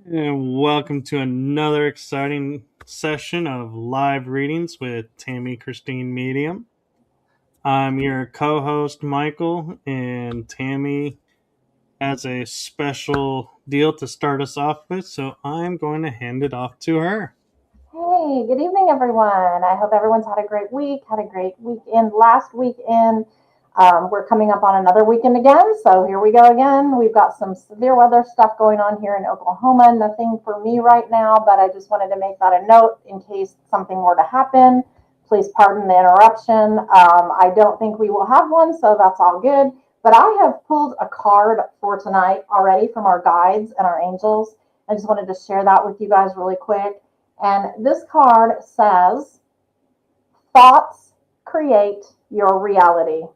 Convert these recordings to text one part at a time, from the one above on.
And welcome to another exciting session of live readings with Tammy Christine Medium. I'm your co-host Michael, and Tammy has a special deal to start us off with, so I'm going to hand it off to her. Hey, good evening, everyone. I hope everyone's had a great week, had a great weekend. Last weekend, we're coming up on another weekend again, so here we go again. We've got some severe weather stuff going on here in Oklahoma. Nothing for me right now, but I just wanted to make that a note in case something were to happen. Please pardon the interruption. I don't think we will have one, so that's all good. But I have pulled a card for tonight already from our guides and our angels. I just wanted to share that with you guys really quick. And this card says, thoughts create your reality.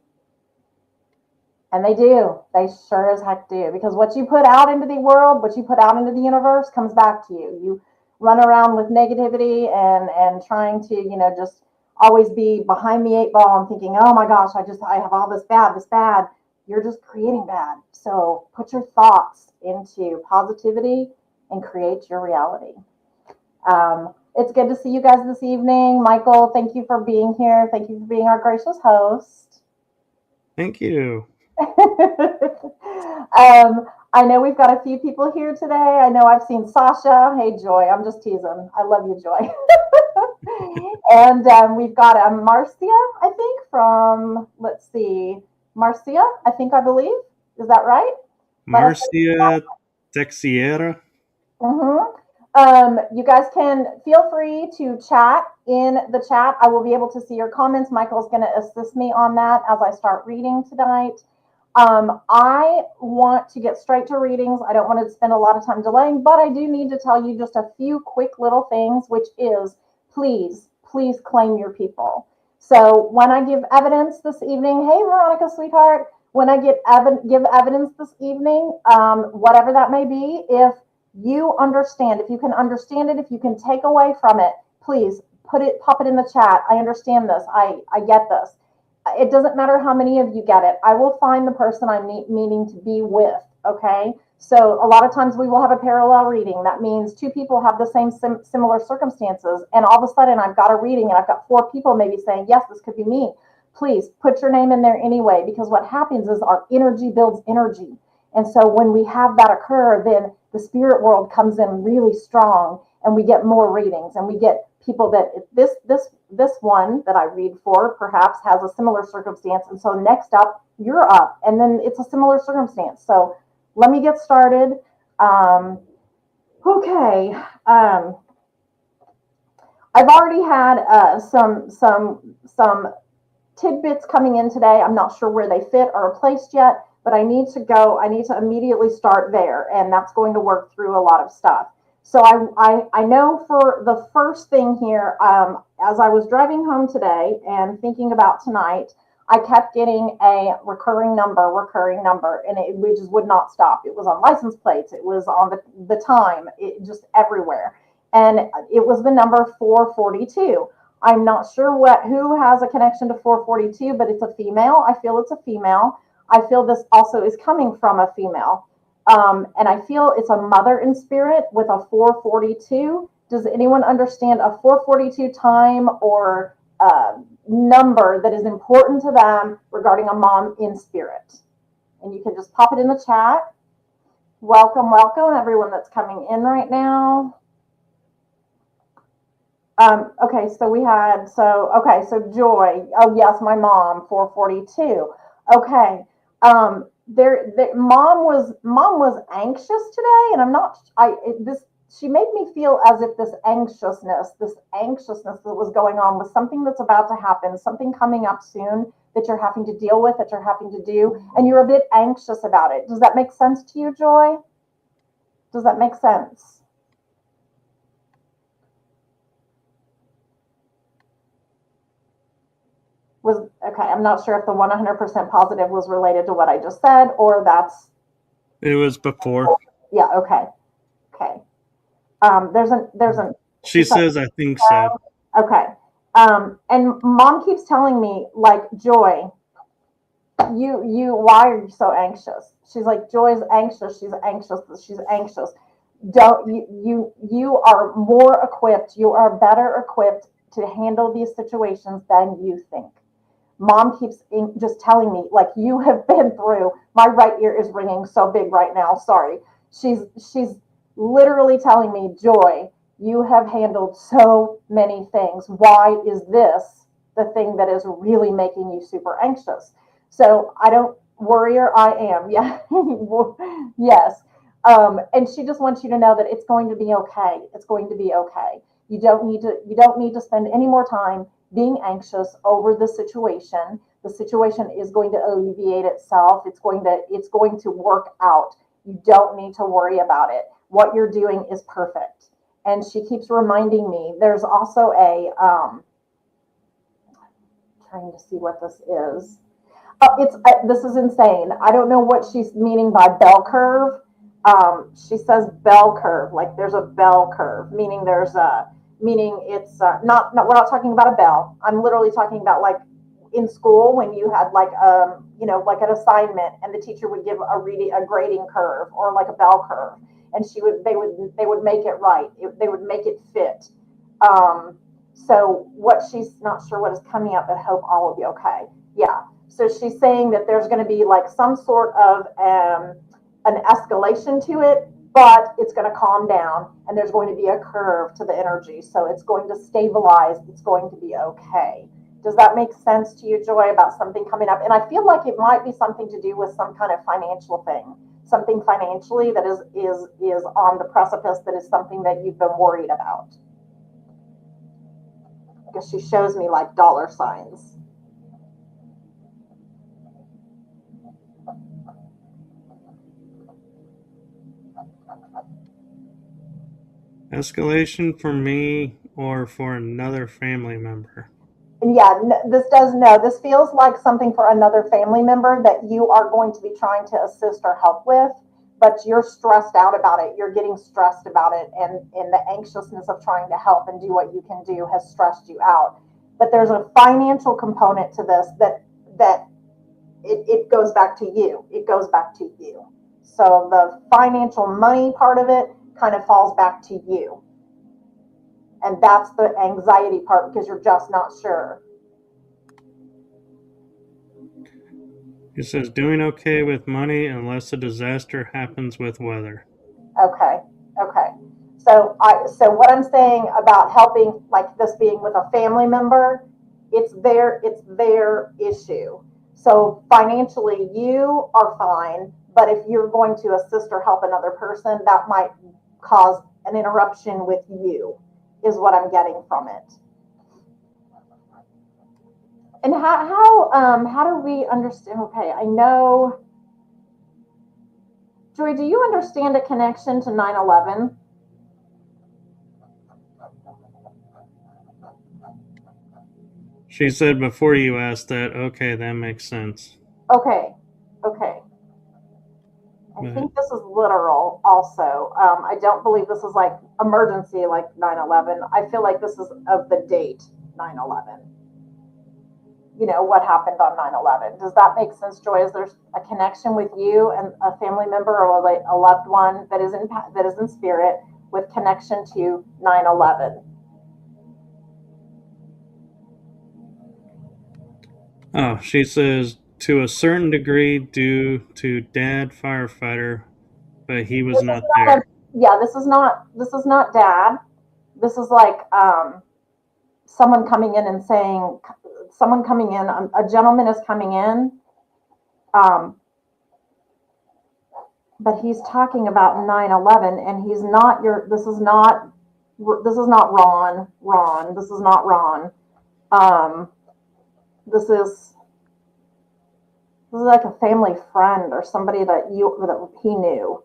And they do. They sure as heck do. Because what you put out into the world, what you put out into the universe comes back to you. You run around with negativity and trying to, just always be behind the eight ball and thinking, oh my gosh, I have all this bad. You're just creating bad. So put your thoughts into positivity and create your reality. It's good to see you guys this evening. Michael, thank you for being here. Thank you for being our gracious host. Thank you. I know we've got a few people here today. I know I've seen Sasha. Hey, Joy. I'm just teasing. I love you, Joy. And we've got Marcia, I think, from, let's see, Marcia, I believe. Is that right? Marcia Texiera. You guys can feel free to chat in the chat. I will be able to see your comments. Michael's going to assist me on that as I start reading tonight. I want to get straight to readings. I don't want to spend a lot of time delaying, but I do need to tell you just a few quick little things, which is please claim your people. So when I give evidence this evening, hey, Veronica, sweetheart, when I give evidence this evening, whatever that may be, if you understand, if you can understand it, if you can take away from it, please pop it in the chat. I understand this. I get this. It doesn't matter how many of you get it. I will find the person I'm meaning to be with. Okay. So a lot of times we will have a parallel reading. That means two people have the same similar circumstances. And all of a sudden I've got a reading and I've got four people maybe saying, yes, this could be me. Please put your name in there anyway, because what happens is our energy builds energy. And so when we have that occur, then the spirit world comes in really strong and we get more readings and we get people that this one that I read for perhaps has a similar circumstance. And so next up, you're up, and then it's a similar circumstance. So let me get started. Okay. I've already had some tidbits coming in today. I'm not sure where they fit or are placed yet, but I need to immediately start there, and that's going to work through a lot of stuff. So I know for the first thing here, as I was driving home today and thinking about tonight, I kept getting a recurring number, and we just would not stop. It was on license plates. It was on the time, it just everywhere. And it was the number 442. I'm not sure who has a connection to 442, but it's a female. I feel it's a female. I feel this also is coming from a female. And I feel it's a mother in spirit with a 442. Does anyone understand a 442 time or number that is important to them regarding a mom in spirit? And you can just pop it in the chat. Welcome, welcome, everyone that's coming in right now. Okay, so Joy. Oh yes, my mom, 442. Okay. Mom was anxious today, and I'm not. This she made me feel as if this anxiousness that was going on was something that's about to happen, something coming up soon that you're having to deal with, that you're having to do, and you're a bit anxious about it. Does that make sense to you, Joy? Does that make sense? Was okay. I'm not sure if the 100% positive was related to what I just said, or that's It was before. yeah. Okay, okay. There's an She says, I think so. okay. And mom keeps telling me like, Joy, why are you so anxious? She's like, Joy's anxious. She's anxious. She's anxious. Don't you are more equipped. You are better equipped to handle these situations than you think. Mom keeps just telling me like, you have been through. My right ear is ringing so big right now. Sorry. She's literally telling me, Joy, you have handled so many things. Why is this the thing that is really making you super anxious? So I don't worrier I am. Yeah. Yes. And she just wants you to know that it's going to be okay. It's going to be okay. You don't need to spend any more time being anxious over the situation. The situation is going to alleviate itself. It's going to work out. You don't need to worry about it. What you're doing is perfect. And she keeps reminding me. There's also a trying to see what this is. It's this is insane. I don't know what she's meaning by bell curve. She says bell curve, like there's a bell curve, meaning it's not we're not talking about a bell. I'm literally talking about like in school when you had like like an assignment and the teacher would give a grading curve or like a bell curve, and they would make it right. They would make it fit. So what she's not sure what is coming up, but hope all will be okay. Yeah. So she's saying that there's going to be like some sort of an escalation to it, but it's going to calm down and there's going to be a curve to the energy. So it's going to stabilize. It's going to be okay. Does that make sense to you, Joy, about something coming up? And I feel like it might be something to do with some kind of financial thing, something financially that is on the precipice, that is something that you've been worried about. Because she shows me like dollar signs. Escalation for me or for another family member? And yeah, this does no. This feels like something for another family member that you are going to be trying to assist or help with, but you're stressed out about it. You're getting stressed about it, and the anxiousness of trying to help and do what you can do has stressed you out. But there's a financial component to this that it goes back to you. It goes back to you. So the financial money part of it kind of falls back to you. And that's the anxiety part because you're just not sure. He says, doing okay with money unless a disaster happens with weather. Okay. Okay. So what I'm saying about helping like this being with a family member, it's their issue. So financially you are fine, but if you're going to assist or help another person, that might cause an interruption with you, is what I'm getting from it. And how do we understand? Okay, I know. Joy, do you understand a connection to 9/11? She said before you asked that, okay, that makes sense. Okay, okay. I But think this is literal also. I don't believe this is like emergency like 9/11. I feel like this is of the date 9/11. What happened on 9/11. Does that make sense, Joy? Is there a connection with you and a family member or like a loved one that is in spirit with connection to 9/11? oh, she says to a certain degree due to dad firefighter, but he was This is not not there. yeah, this is not dad. This is like someone coming in and saying, someone coming in, a gentleman is coming in, um, but he's talking about 9/11, and he's not this is not Ron, this is not Ron. Um, this is like a family friend or somebody that he knew.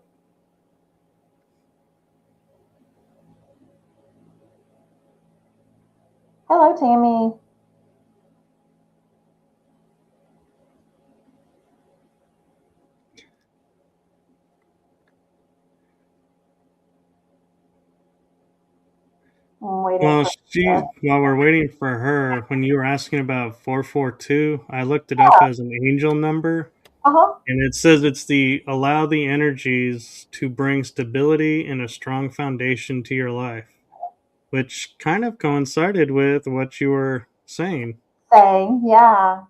Hello, Tammy. I'm waiting Well, for while we're waiting for her, when you were asking about 442, I looked it up as an angel number, uh-huh. and it says it's the allow the energies to bring stability and a strong foundation to your life, which kind of coincided with what you were saying. Saying, yeah.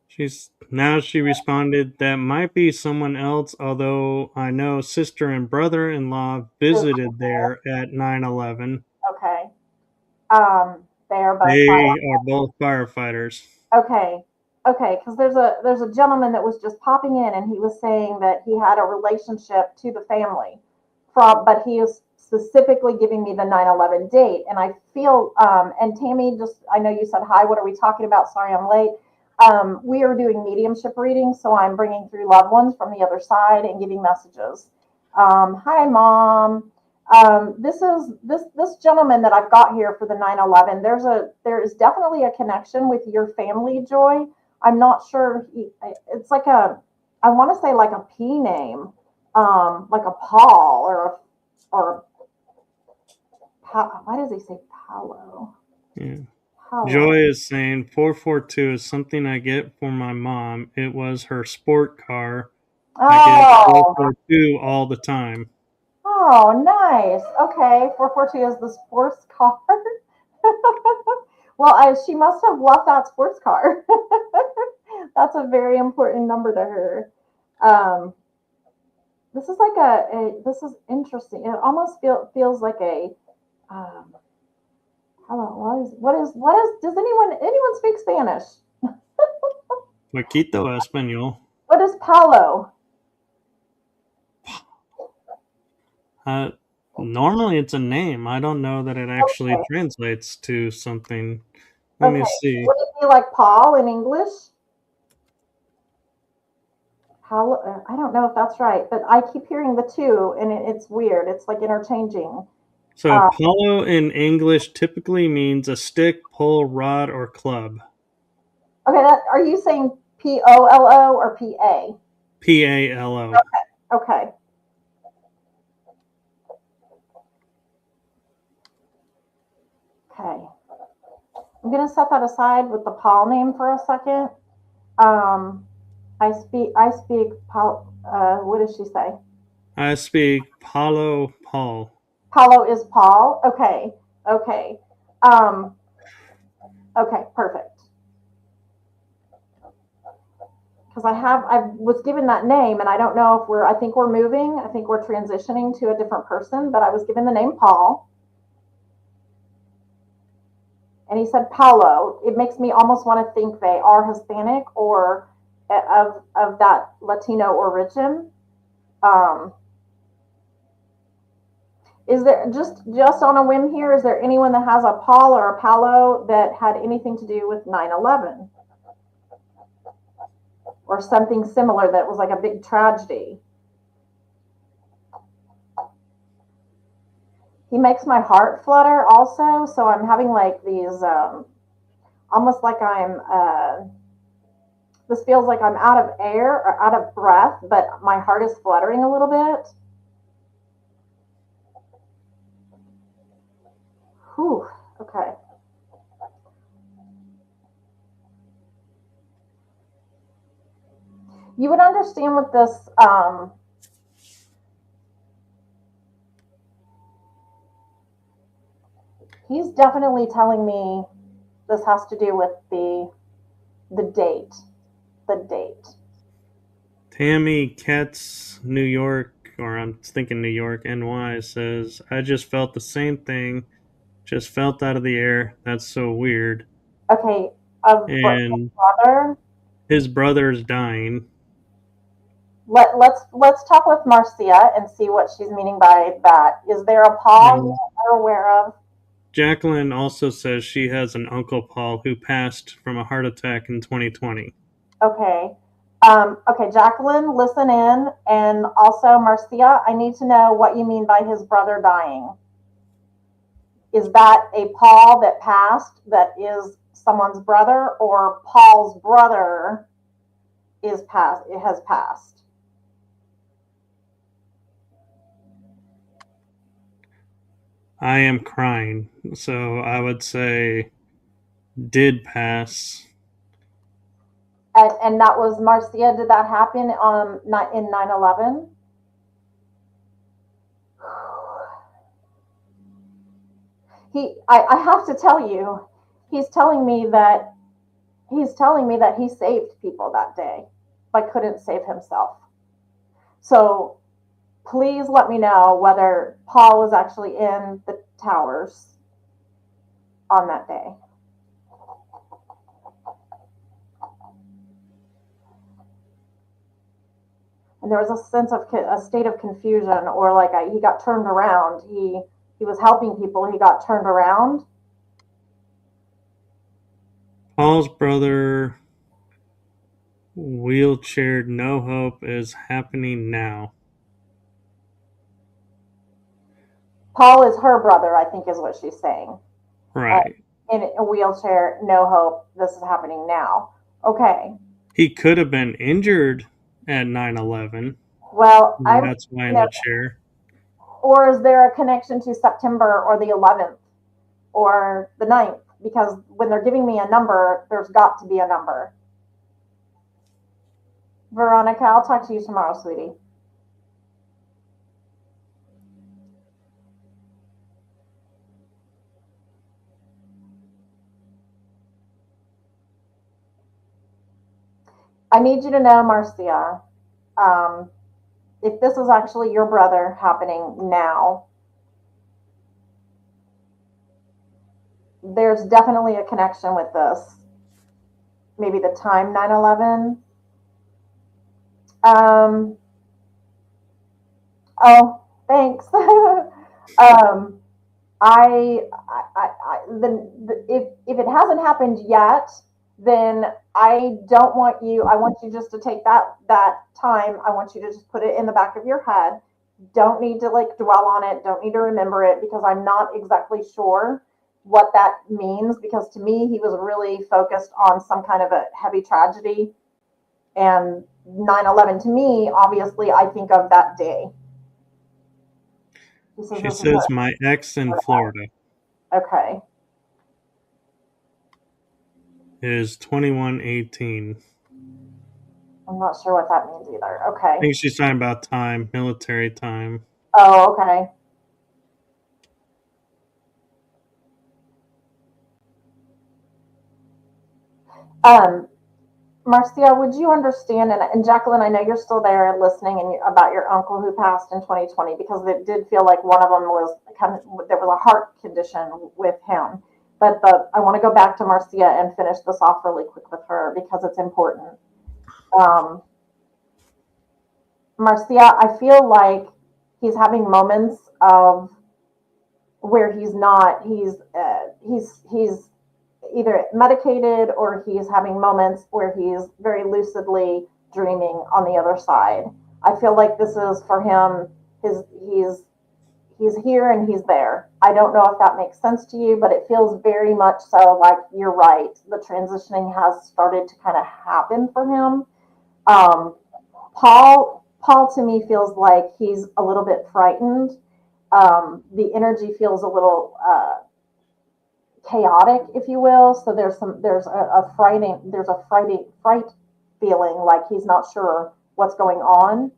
She responded that might be someone else, although I know sister and brother-in-law visited there at 9/11. Okay. They are both They are both firefighters. okay. Okay, because there's a gentleman that was just popping in, and he was saying that he had a relationship to the family from, but he is specifically giving me the 9/11 date, and I feel and Tammy, just I know you said hi. What are we talking about? Sorry, I'm late. We are doing mediumship readings, so I'm bringing through loved ones from the other side and giving messages. Hi, mom. This gentleman that I've got here for the 9/11. There is definitely a connection with your family, Joy. I'm not sure. It's like I want to say like a P name, like a Paul or why does he say Paolo? Yeah. Paolo. Joy is saying 442 is something I get for my mom. It was her sport car. I get Oh, 442 all the time. oh, nice. Okay, 442 is the sports car. Well, she must have left that sports car. That's a very important number to her. Um, this is like this is interesting. It almost feels like a um, hello. Does anyone speak Spanish? Poquito español. What is Palo? Uh, Normally it's a name. I don't know that it actually Okay, translates to something. Let me okay. see. Would it be like Paul in English? Palo. I don't know if that's right, but I keep hearing the two, and it's weird. It's like interchanging. So, Uh, palo in English typically means a stick, pole, rod, or club. okay, are you saying Polo or PA? Palo. Okay. Okay. I'm gonna set that aside with the Paul name for a second. Um, I speak Paul. What does she say? I speak Palo Paul. Paulo is Paul. Okay. Okay. Um, okay. Perfect. Because I was given that name, and I don't know if I think we're moving. I think we're transitioning to a different person, but I was given the name Paul, and he said Paulo. It makes me almost want to think they are Hispanic or of that Latino origin. Um, Is there just on a whim here? Is there anyone that has a Paul or a Palo that had anything to do with 9/11 or something similar that was like a big tragedy? He makes my heart flutter also, so I'm having like these almost like I'm this feels like I'm out of air or out of breath, but my heart is fluttering a little bit. Whew. Okay. You would understand with this. He's definitely telling me this has to do with the date. The date. Tammy Katz, New York, or I'm thinking New York, NY, says, I just felt the same thing. Just felt out of the air. That's so weird. Okay, And brother. his brother's dying. Let's talk with Marcia and see what she's meaning by that. Is there a Paul And you are aware of? Jacqueline also says she has an Uncle Paul who passed from a heart attack in 2020. Okay. Okay, Jacqueline, listen in. And also, Marcia, I need to know what you mean by his brother dying. Is that a Paul that passed that is someone's brother, or Paul's brother is passed? It has passed. I am crying. So I would say did pass. And that was Marcia. Did that happen in 9/11? I have to tell you, he's telling me that he saved people that day, but couldn't save himself. So please let me know whether Paul was actually in the towers on that day. And there was a state of confusion, or like he got turned around. He was helping people. He got turned around. Paul's brother wheelchaired, no hope is happening now. Paul is her brother, I think, is what she's saying. Right. In a wheelchair, no hope. This is happening now. Okay. He could have been injured at 9/11. Well, That's why in the chair. Or is there a connection to September or the 11th or the 9th? Because when they're giving me a number, there's got to be a number. Veronica, I'll talk to you tomorrow, sweetie. I need you to know, Marcia, if this is actually your brother happening now, there's definitely a connection with this. Maybe the time 9/11. Oh, thanks. If it hasn't happened yet, then I don't want you. I want you just to take that time. I want you to just put it in the back of your head. Don't need to like dwell on it. Don't need to remember it, because I'm not exactly sure what that means. Because to me, he was really focused on some kind of a heavy tragedy, and 9/11 to me, obviously, I think of that day. She says my ex in Florida. Okay. Is 2118. I'm not sure what that means either. Okay. I think she's talking about time, military time. Oh, okay. Marcia, would you understand, and Jacqueline, I know you're still there listening, and about your uncle who passed in 2020, because it did feel like one of them was there was a heart condition with him. But I want to go back to Marcia and finish this off really quick with her, because it's important. Marcia, I feel like he's having moments of where he's either medicated, or he's having moments where he's very lucidly dreaming on the other side. I feel like this is for him. He's here and he's there. I don't know if that makes sense to you, but it feels very much so like you're right. The transitioning has started to kind of happen for him. Paul to me feels like he's a little bit frightened. The energy feels a little chaotic, if you will. So there's a fright feeling, like he's not sure what's going on.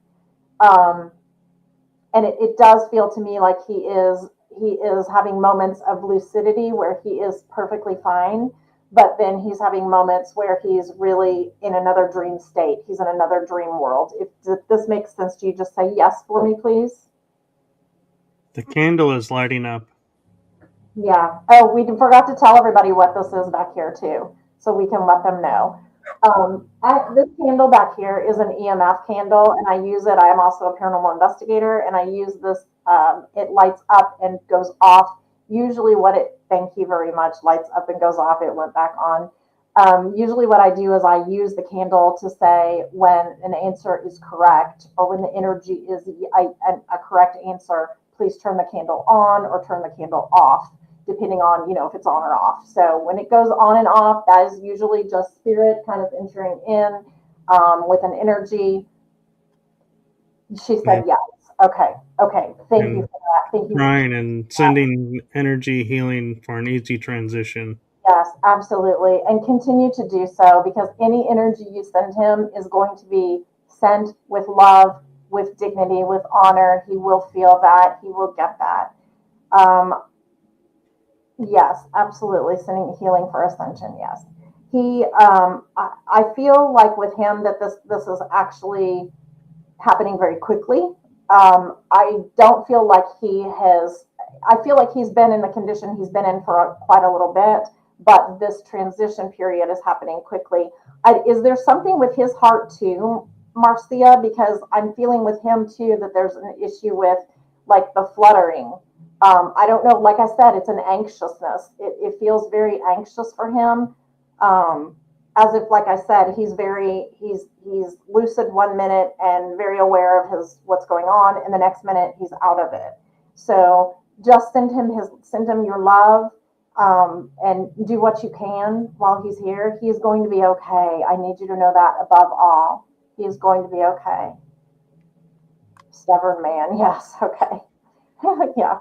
And it does feel to me like he is having moments of lucidity where he is perfectly fine. but then he's having moments where he's really in another dream state. He's in another dream world. If this makes sense to you, just say yes for me, please. The candle is lighting up. Yeah. Oh, we forgot to tell everybody what this is back here too, so we can let them know. This candle back here is an EMF candle, and I use it. I am also a paranormal investigator, and I use this. It lights up and goes off. Usually, thank you very much, lights up and goes off. It went back on. Usually, what I do is I use the candle to say when an answer is correct or when the energy is a correct answer. Please turn the candle on or turn the candle off, depending on, if it's on or off. So when it goes on and off, that is usually just spirit kind of entering in with an energy. She said yes. Okay. Thank you for that. Thank you. Crying and sending energy healing for an easy transition. Yes, absolutely. And continue to do so, because any energy you send him is going to be sent with love, with dignity, with honor. He will feel that. He will get that. Yes, absolutely. Sending healing for ascension. Yes. I feel like with him that this is actually happening very quickly. I don't feel like I feel like he's been in the condition he's been in for quite a little bit, but this transition period is happening quickly. Is there something with his heart too, Marcia? Because I'm feeling with him too that there's an issue with like the fluttering. I don't know. Like I said, it's an anxiousness. It feels very anxious for him. As if, like I said, he's lucid one minute and very aware of what's going on, and the next minute he's out of it. So just send him your love, and do what you can while he's here. He is going to be okay. I need you to know that above all, he is going to be okay. Stubborn man, yes, okay, yeah.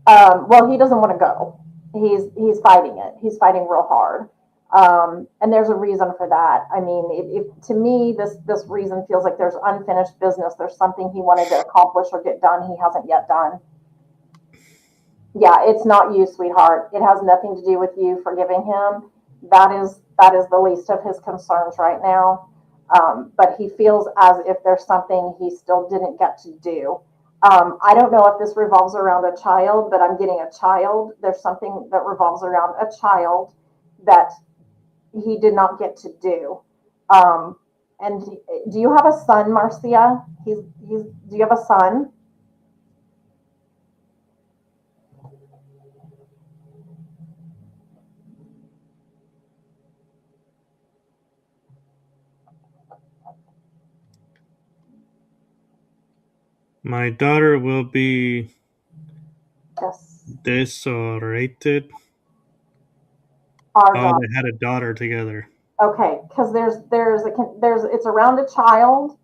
Well, he doesn't want to go. He's fighting it. He's fighting real hard. And there's a reason for that. I mean, to me, this reason feels like there's unfinished business. There's something he wanted to accomplish or get done he hasn't yet done. Yeah, it's not you, sweetheart. It has nothing to do with you forgiving him. That is the least of his concerns right now. But he feels as if there's something he still didn't get to do. I don't know if this revolves around a child, but I'm getting a child. There's something that revolves around a child that he did not get to do. And do you have a son, Marcia? Do you have a son? My daughter will be disoriented. They had a daughter together. Okay, because it's around a child.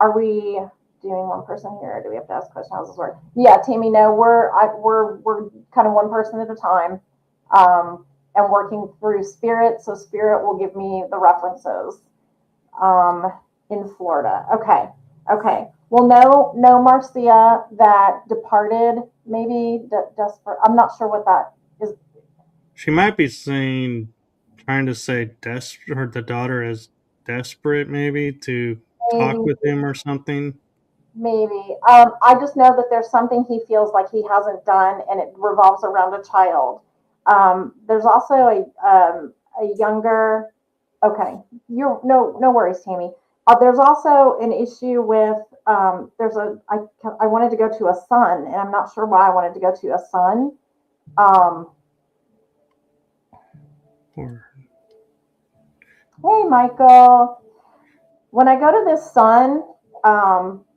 Are we doing one person here, or do we have to ask questions? How does this work? Yeah, Tammy, no, we're kind of one person at a time, and working through spirit. So spirit will give me the references. In Florida. Okay. Well, no, Marcia, that departed, maybe desperate. I'm not sure what that is. She might be trying to say the daughter is desperate, maybe to talk with him or something. Maybe. I just know that there's something he feels like he hasn't done, and it revolves around a child. There's also a younger. Okay, no worries, Tammy. There's also an issue with I wanted to go to a son, and I'm not sure why I wanted to go to a son. Hey, Michael. When I go to this son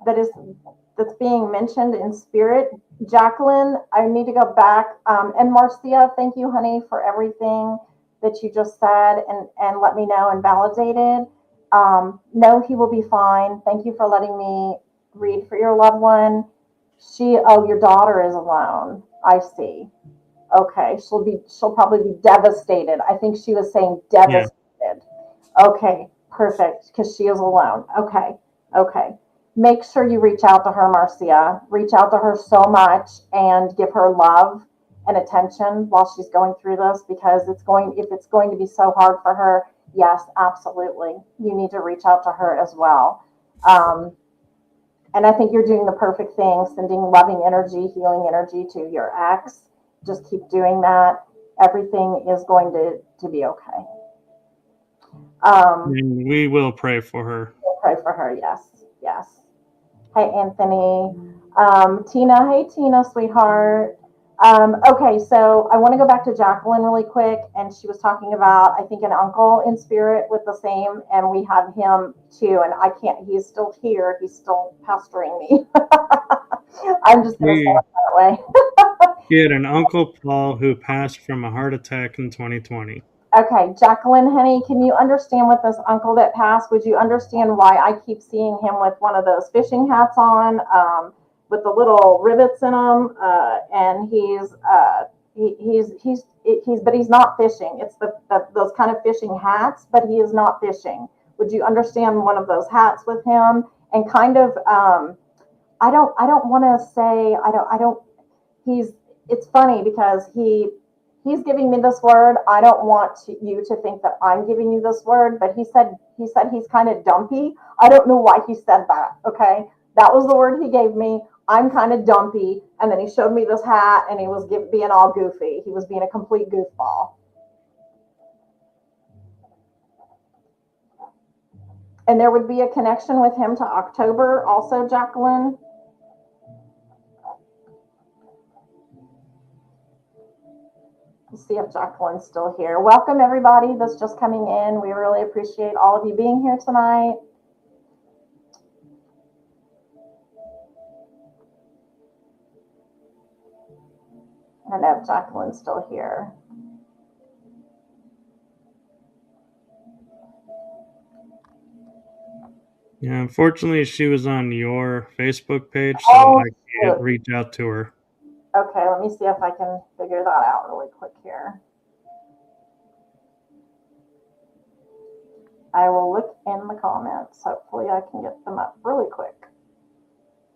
that's being mentioned in spirit, Jacqueline, I need to go back. And Marcia, thank you, honey, for everything that you just said and let me know and validated. No, he will be fine. Thank you for letting me read for your loved one. Your daughter is alone. I see. Okay, she'll probably be devastated. I think she was saying devastated. Yeah. Okay, perfect, because she is alone. Okay. Make sure you reach out to her, Marcia. Reach out to her so much and give her love and attention while she's going through this, because if it's going to be so hard for her, yes, absolutely. You need to reach out to her as well. And I think you're doing the perfect thing, sending loving energy, healing energy to your ex. Just keep doing that. Everything is going to be okay. And we will pray for her. We'll pray for her, yes, yes. Hey, Anthony. Tina, hey, Tina, sweetheart. Okay, so I want to go back to Jacqueline really quick, and she was talking about, I think, an uncle in spirit with the same, and we had him too, and I can't, he's still here, he's still pestering me. I'm just going to say it that way. He had an Uncle Paul who passed from a heart attack in 2020. Okay, Jacqueline, honey, can you understand with this uncle that passed? Would you understand why I keep seeing him with one of those fishing hats on, with the little rivets in them, and but he's not fishing. It's those kind of fishing hats, but he is not fishing. Would you understand one of those hats with him? And kind of, I don't want to say, it's funny because he's giving me this word. I don't want you to think that I'm giving you this word, but he said he's kind of dumpy. I don't know why he said that. Okay. That was the word he gave me. I'm kind of dumpy. And then he showed me this hat and he was being all goofy. He was being a complete goofball. And there would be a connection with him to October also, Jacqueline. Let's see if Jacqueline's still here. Welcome, everybody that's just coming in. We really appreciate all of you being here tonight. I don't know if Jacqueline's still here. Yeah, unfortunately, she was on your Facebook page, so I can't reach out to her. Okay, let me see if I can figure that out really quick here. I will look in the comments. Hopefully I can get them up really quick.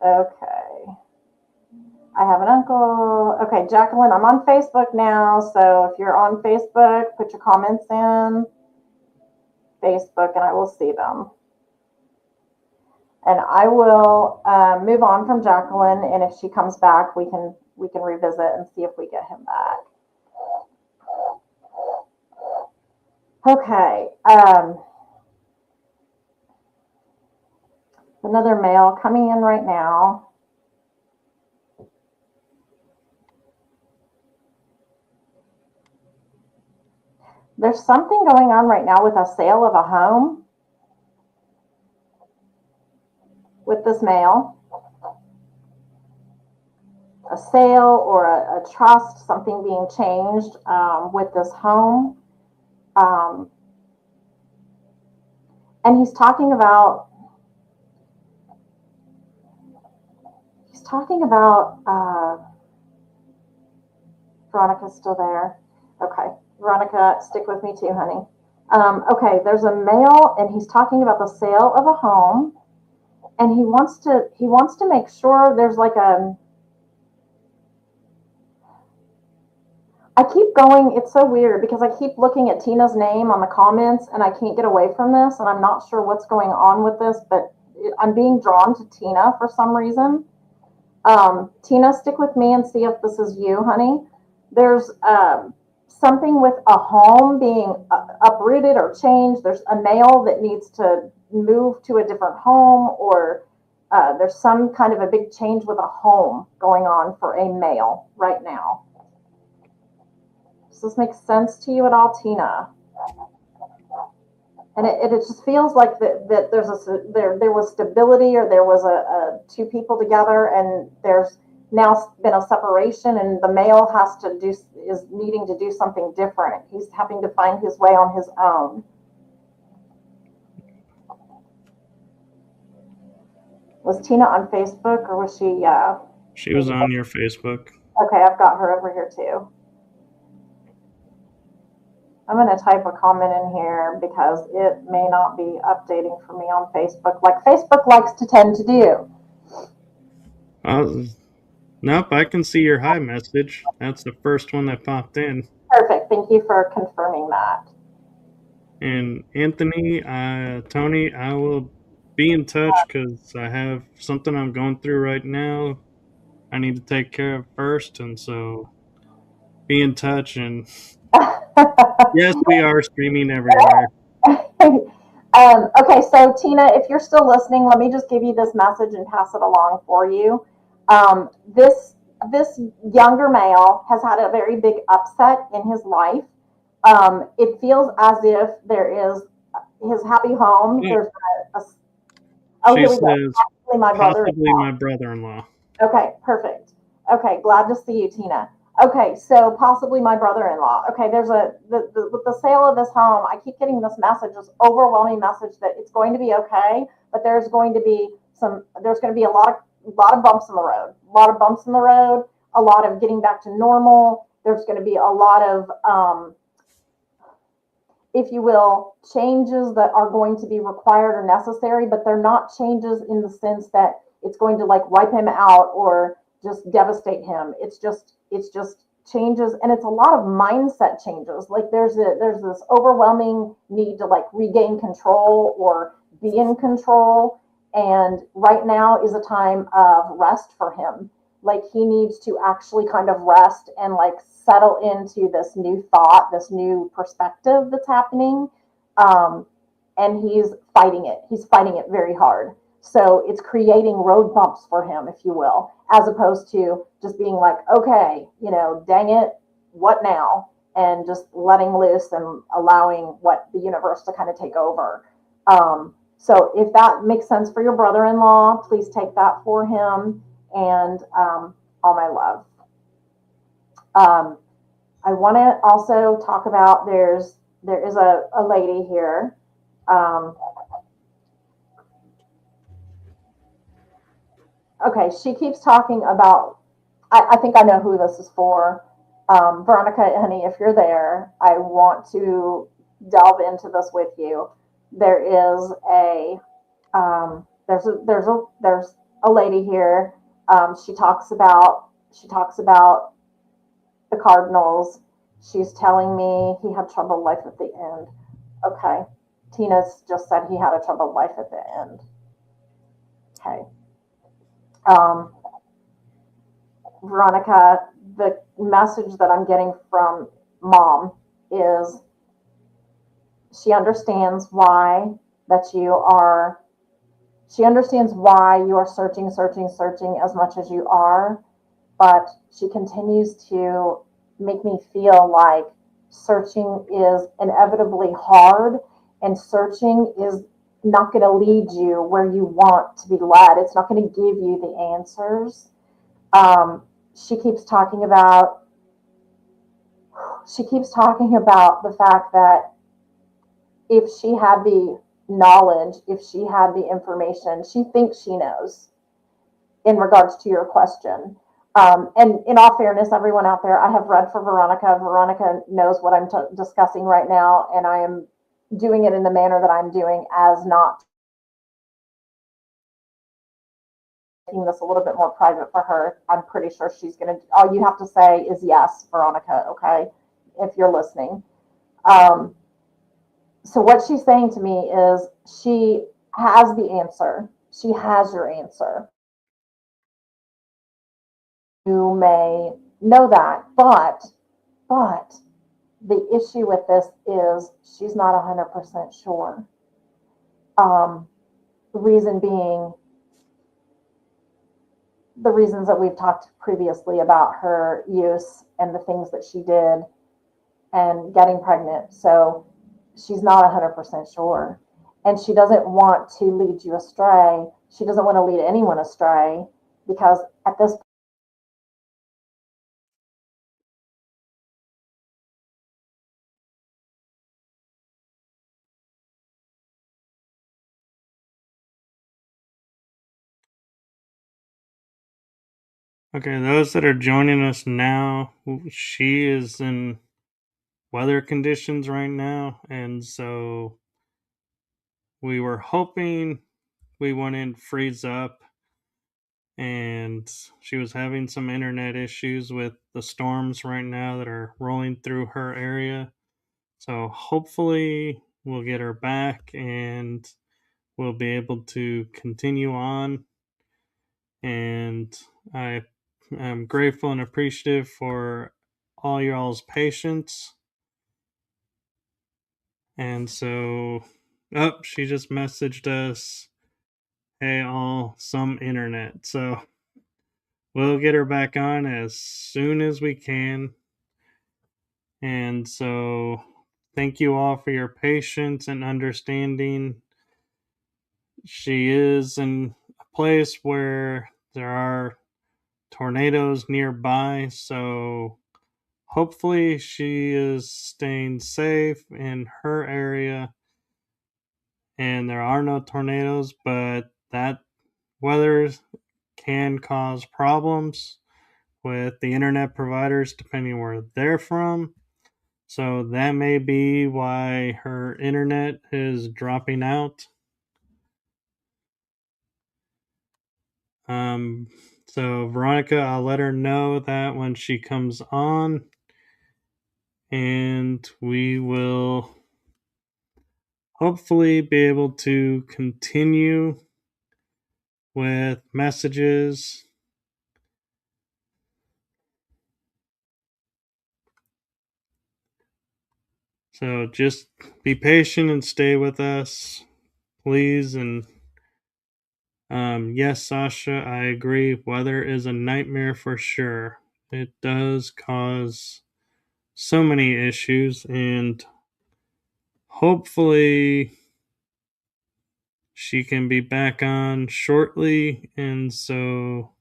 Okay. I have an uncle. Okay, Jacqueline, I'm on Facebook now. So if you're on Facebook, put your comments in Facebook and I will see them. And I will move on from Jacqueline. And if she comes back, we can revisit and see if we get him back. Okay. Another male coming in right now. There's something going on right now with a sale of a home with this male. A sale or a trust, something being changed with this home. And he's talking about Veronica's still there. Okay. Veronica, stick with me too, honey. Okay, there's a male and he's talking about the sale of a home, and he wants to make sure there's like I keep going, it's so weird because I keep looking at Tina's name on the comments and I can't get away from this, and I'm not sure what's going on with this, but I'm being drawn to Tina for some reason. Tina, stick with me and see if this is you, honey. There's something with a home being uprooted or changed. There's a male that needs to move to a different home, or there's some kind of a big change with a home going on for a male right now. Does this make sense to you at all, Tina? And it just feels like that there was stability, or there was two people together, and there's now been a separation, and the male is needing to do something different. He's having to find his way on his own. Was Tina on Facebook, or was she? She was on your Facebook. Okay, I've got her over here too. I'm going to type a comment in here because it may not be updating for me on Facebook like Facebook likes to tend to do. Nope, I can see your hi message. That's the first one that popped in. Perfect. Thank you for confirming that. And Anthony, Tony, I will be in touch because I have something I'm going through right now. I need to take care of first, and so be in touch. And yes, we are streaming everywhere. Okay, so Tina, if you're still listening, let me just give you this message and pass it along for you. This younger male has had a very big upset in his life. It feels as if there is his happy home. Oh, There's oh, she here we go. says Actually, my brother. possibly my brother-in-law. Okay, perfect. Okay, glad to see you, Tina. Okay, so possibly my brother-in-law. Okay, there's with the sale of this home, I keep getting this message, this overwhelming message that it's going to be okay, but there's going to be a lot of bumps in the road, a lot of getting back to normal. There's going to be a lot of if you will, changes that are going to be required or necessary, but they're not changes in the sense that it's going to like wipe him out or just devastate him. It's just changes, and it's a lot of mindset changes. Like there's this overwhelming need to like regain control or be in control, and right now is a time of rest for him. Like he needs to actually kind of rest and like settle into this new thought, this new perspective that's happening. Um, and he's fighting it. He's fighting it very hard. So it's creating road bumps for him, if you will, as opposed to just being like, okay, dang it, what now? And just letting loose and allowing what the universe to kind of take over. So if that makes sense for your brother-in-law, please take that for him, and all my love. Um, I want to also talk about there is a lady here. Okay, she keeps talking about. I think I know who this is for. Veronica, honey, if you're there, I want to delve into this with you. There is there's a lady here. She talks about the Cardinals. She's telling me he had troubled life at the end. Okay. Tina's just said he had a troubled life at the end. Okay. Um, Veronica, the message that I'm getting from mom is she understands why that you are, she understands why you are searching as much as you are, but she continues to make me feel like searching is inevitably hard, and searching is not going to lead you where you want to be led. It's not going to give you the answers. Um, she keeps talking about the fact that if she had the knowledge, if she had the information, she thinks she knows in regards to your question. And in all fairness, everyone out there, I have read for Veronica. Veronica knows what I'm discussing right now, and I am doing it in the manner that I'm doing as not making this a little bit more private for her. I'm pretty sure she's going to, all you have to say is yes, Veronica, okay, if you're listening. Um, so what she's saying to me is she has the answer. She has your answer. You may know that, but the issue with this is she's not 100% sure. The reason being the reasons that we've talked previously about her use and the things that she did and getting pregnant. So she's not 100% sure. And she doesn't want to lead you astray. She doesn't want to lead anyone astray because at this Okay, those that are joining us now, she is in weather conditions right now, and so we were hoping we wouldn't freeze up and she was having some internet issues with the storms right now that are rolling through her area. So hopefully we'll get her back and we'll be able to continue on. And I am grateful and appreciative for all y'all's patience. And so, she just messaged us, hey, all, some internet. So we'll get her back on as soon as we can. And so, thank you all for your patience and understanding. She is in a place where there are tornadoes nearby, so hopefully she is staying safe in her area and there are no tornadoes, but that weather can cause problems with the internet providers depending where they're from. So that may be why her internet is dropping out. Um, so Veronica, I'll let her know that when she comes on, and we will hopefully be able to continue with messages. So just be patient and stay with us, please. And yes, Sasha, I agree. Weather is a nightmare for sure. It does cause so many issues, and hopefully she can be back on shortly. And so,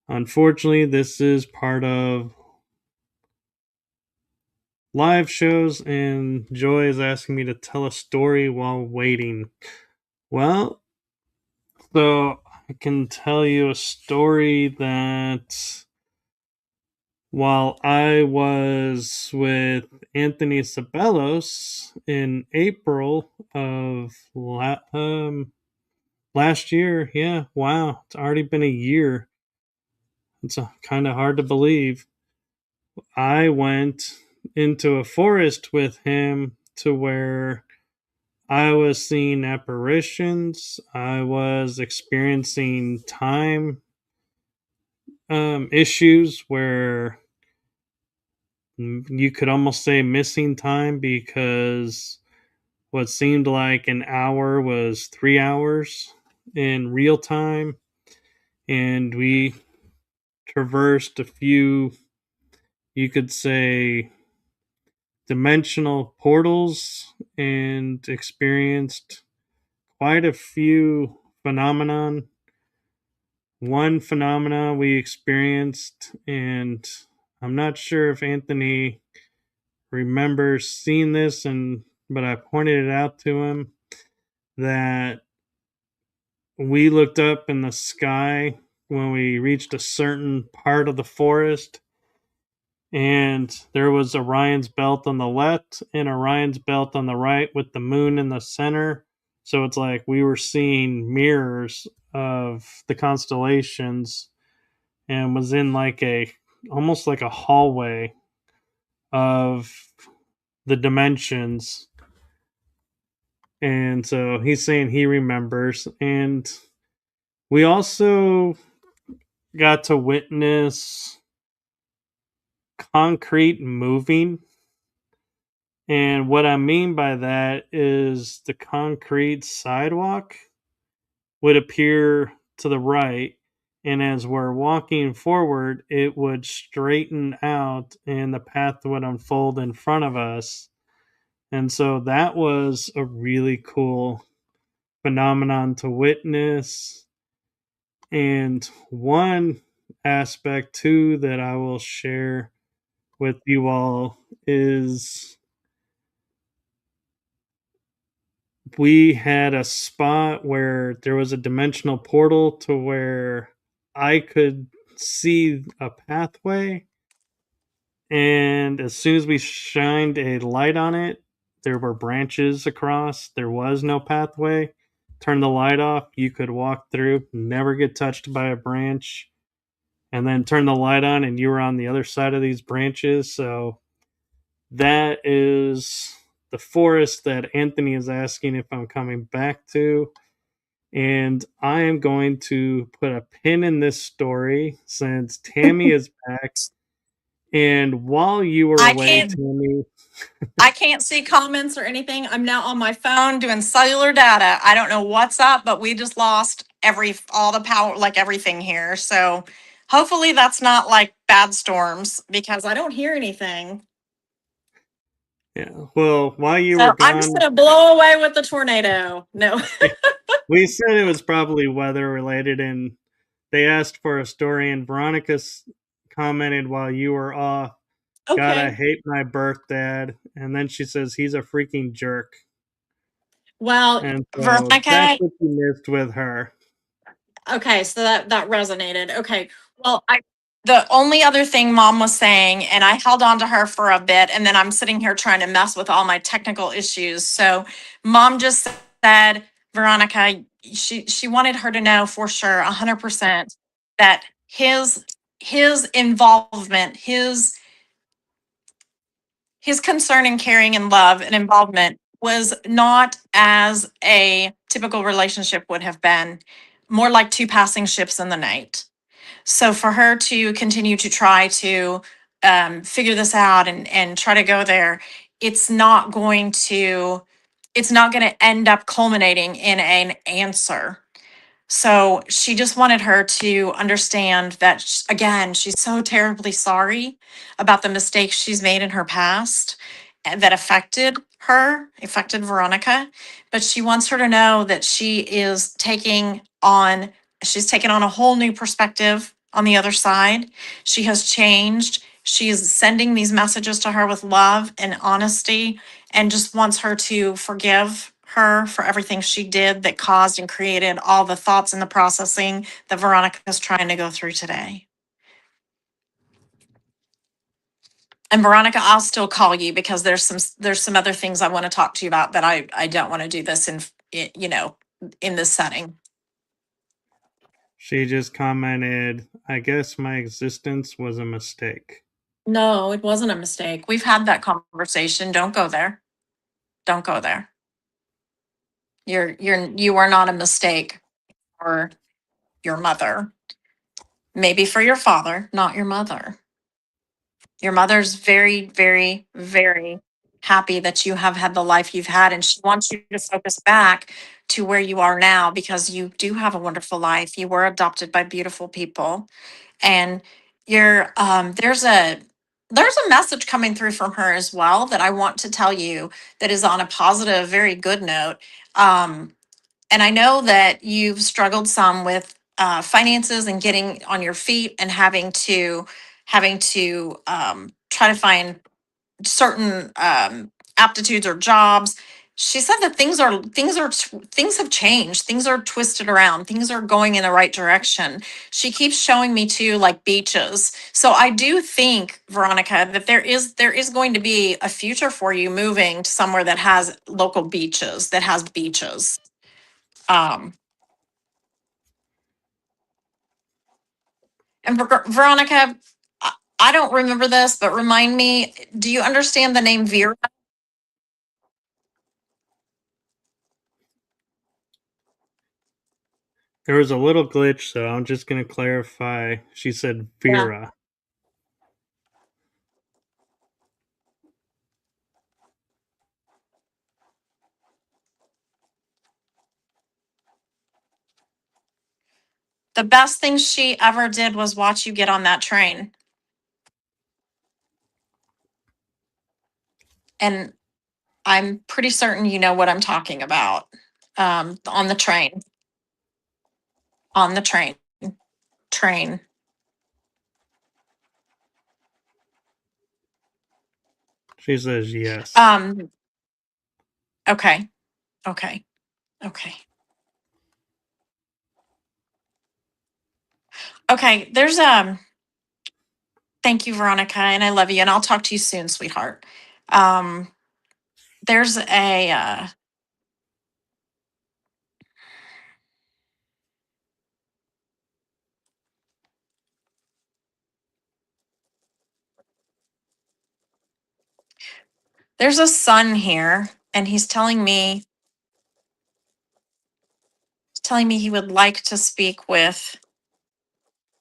unfortunately, this is part of live shows, and Joy is asking me to tell a story while waiting. Well, so I can tell you a story that while I was with Anthony Sabelos in April of last year, yeah, wow, it's already been a year. It's kind of hard to believe. I went into a forest with him to where I was seeing apparitions. I was experiencing time issues where you could almost say missing time because what seemed like an hour was 3 hours in real time. And we traversed a few, you could say, dimensional portals and experienced quite a few phenomenon. One phenomena we experienced, and I'm not sure if Anthony remembers seeing this, but I pointed it out to him, that we looked up in the sky when we reached a certain part of the forest, and there was Orion's belt on the left and Orion's belt on the right with the moon in the center. So it's like we were seeing mirrors of the constellations, and was in like a almost like a hallway of the dimensions. And so he's saying he remembers. And we also got to witness concrete moving. And what I mean by that is the concrete sidewalk would appear to the right. And as we're walking forward, it would straighten out and the path would unfold in front of us. And so that was a really cool phenomenon to witness. And one aspect too that I will share with you all is we had a spot where there was a dimensional portal to where I could see a pathway. And as soon as we shined a light on it, there were branches across. There was no pathway. turn the light off, you could walk through, never get touched by a branch, and then turn the light on and you were on the other side of these branches. So that is the forest that Anthony is asking if I'm coming back to. And I am going to put a pin in this story since Tammy is back. And while you were I away, can't Tammy, I can't see comments or anything. I'm now on my phone doing cellular data. I don't know what's up, but we just lost all the power, like everything here. So hopefully that's not like bad storms because I don't hear anything. yeah, well, while you were So I'm just gone, gonna blow away with the tornado. No. we said it was probably weather related, and they asked for a story, and Veronica commented while you were off, God, I Okay. hate my birth dad. And then she says he's a freaking jerk. Well, And so that's Veronica, what you missed with her. okay, so that resonated. Okay. Well, I the only other thing mom was saying, and I held on to her for a bit, and then I'm sitting here trying to mess with all my technical issues. So mom just said, Veronica, she wanted her to know for sure, 100%, that his involvement, his concern and caring and love and involvement was not as a typical relationship would have been, more like two passing ships in the night. So for her to continue to try to figure this out and try to go there, it's not going to it's not going to end up culminating in an answer. So she just wanted her to understand that, again, she's so terribly sorry about the mistakes she's made in her past that affected Veronica. But she wants her to know that she's taken on a whole new perspective on the other side. She has changed. She is sending these messages to her with love and honesty and just wants her to forgive her for everything she did that caused and created all the thoughts and the processing that Veronica is trying to go through today. And Veronica, I'll still call you because there's some other things I want to talk to you about, but I don't want to do this in this setting. She just commented, I guess my existence was a mistake. No, it wasn't a mistake. We've had that conversation. Don't go there. Don't go there. You are not a mistake for your mother. Maybe for your father, not your mother. Your mother's very, very, very happy that you have had the life you've had, and she wants you to focus back to where you are now because you do have a wonderful life. You were adopted by beautiful people, and you're there's a message coming through from her as well that I want to tell you that is on a positive, very good note. And I know that you've struggled some with finances and getting on your feet and having to try to find certain aptitudes or jobs. She said that things have changed. Things are twisted around. Things are going in the right direction. She keeps showing me too, like beaches. So I do think, Veronica, that there is going to be a future for you moving to somewhere that has local beaches, that has beaches. Um, And Veronica, I don't remember this, but remind me, do you understand the name Vera? There was a little glitch, so I'm just going to clarify. She said Yeah. Vera. The best thing she ever did was watch you get on that train. And I'm pretty certain you know what I'm talking about. On the train, on the train. She says yes. Um, okay, okay, okay. Okay, thank you, Veronica, and I love you, and I'll talk to you soon, sweetheart. Um, there's a There's a son here, and he's telling me he would like to speak with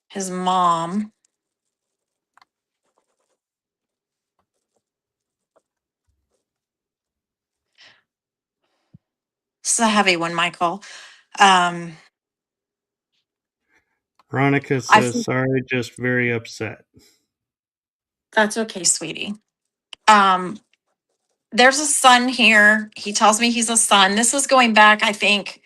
his mom. This is a heavy one, Michael. Veronica I says, sorry, just very upset. That's okay, sweetie. There's a son here. He tells me he's a son. This is going back, I think,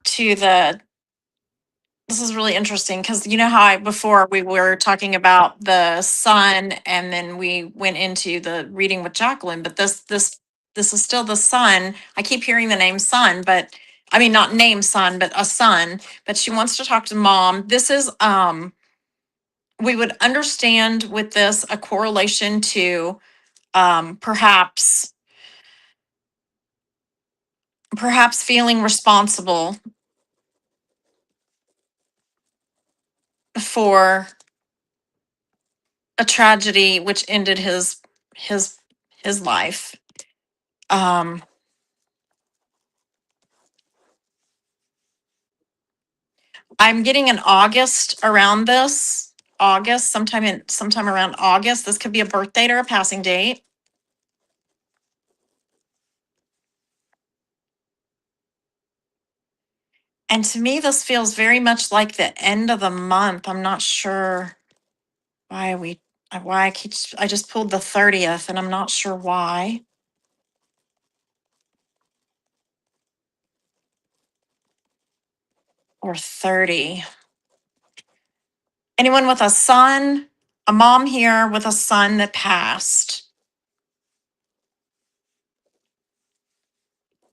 to this is really interesting because you know how before we were talking about the son and then we went into the reading with Jacqueline, but this is still the son. I keep hearing the name son, but I mean not name son, but a son, but she wants to talk to mom. This is we would understand with this a correlation to perhaps feeling responsible for a tragedy which ended his his life. Um, I'm getting an August around this. August, sometime around August. This could be a birth date or a passing date. And to me, this feels very much like the end of the month. I'm not sure why I just pulled the 30th and I'm not sure why. Or 30. Anyone with a son, a mom here with a son that passed.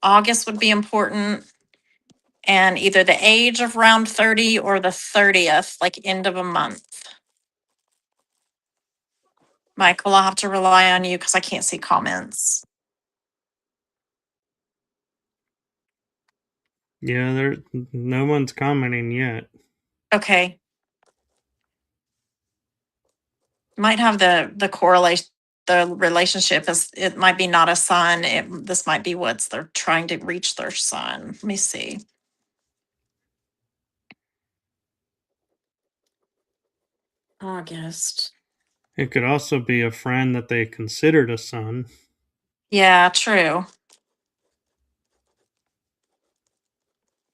August would be important. And either the age of round 30 or the 30th, like end of a month. Michael, I'll have to rely on you because I can't see comments. Yeah, no one's commenting yet. Okay. Might have the correlation, the relationship is, it might be not a son. This might be what's they're trying to reach their son. Let me see. August. It could also be a friend that they considered a son. Yeah, true.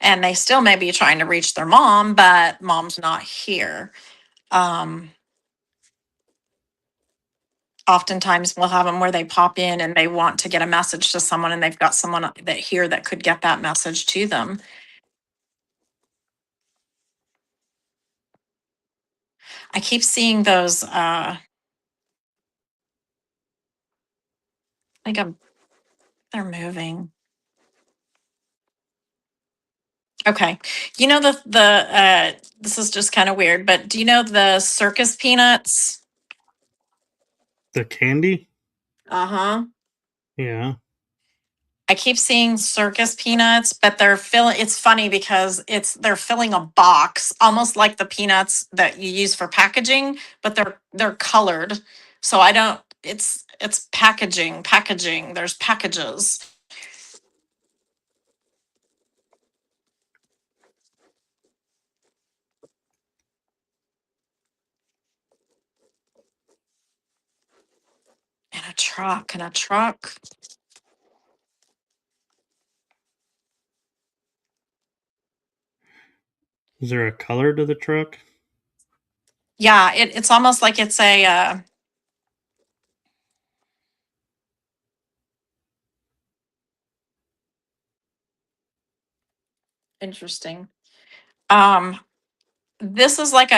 And they still may be trying to reach their mom, but mom's not here. Oftentimes we'll have them where they pop in and they want to get a message to someone and they've got someone that here that could get that message to them. I keep seeing those like they're moving. Okay. You know the this is just kind of weird, but do you know the circus peanuts? The candy? Uh-huh. Yeah. I keep seeing circus peanuts, but they're filling, it's funny because they're filling a box, almost like the peanuts that you use for packaging, but they're colored. So I don't, it's packaging, there's packages. And a truck. Is there a color to the truck? Yeah, it's almost like it's a interesting. Um, this is like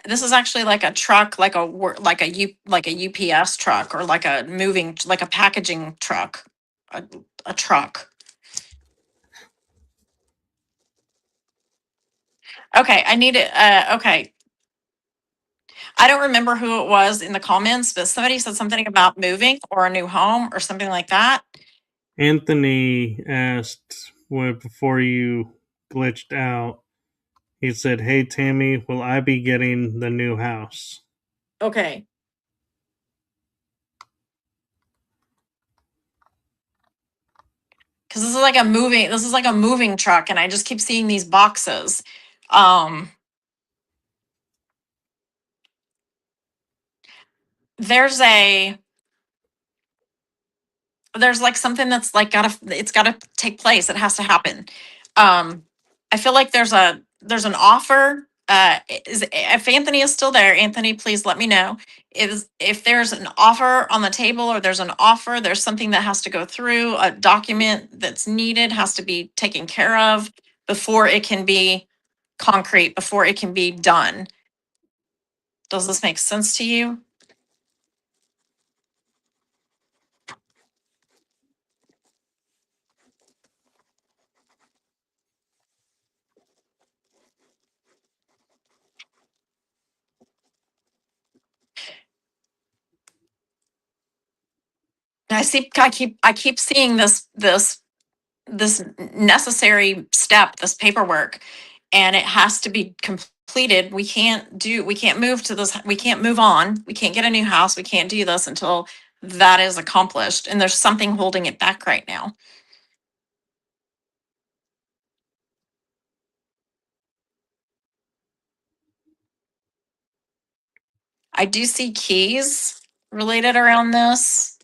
this is actually like a truck, like a UPS truck or like a moving, like a packaging truck, a truck. Okay, I need it. Okay, I don't remember who it was in the comments, but somebody said something about moving or a new home or something like that. Anthony asked before you glitched out. He said, "Hey Tammy, will I be getting the new house?" Okay. Because this is like a moving truck, and I just keep seeing these boxes. Um, there's a there's like something that's like it's gotta take place. It has to happen. I feel like there's an offer. If Anthony is still there, Anthony, please let me know. If there's an offer on the table, or there's an offer, there's something that has to go through, a document that's needed has to be taken care of before it can be concrete, before it can be done. Does this make sense to you? I keep seeing this necessary step, this paperwork, and it has to be completed. We can't move to this, we can't move on, we can't get a new house, we can't do this until that is accomplished. And there's something holding it back right now. I do see keys related around this.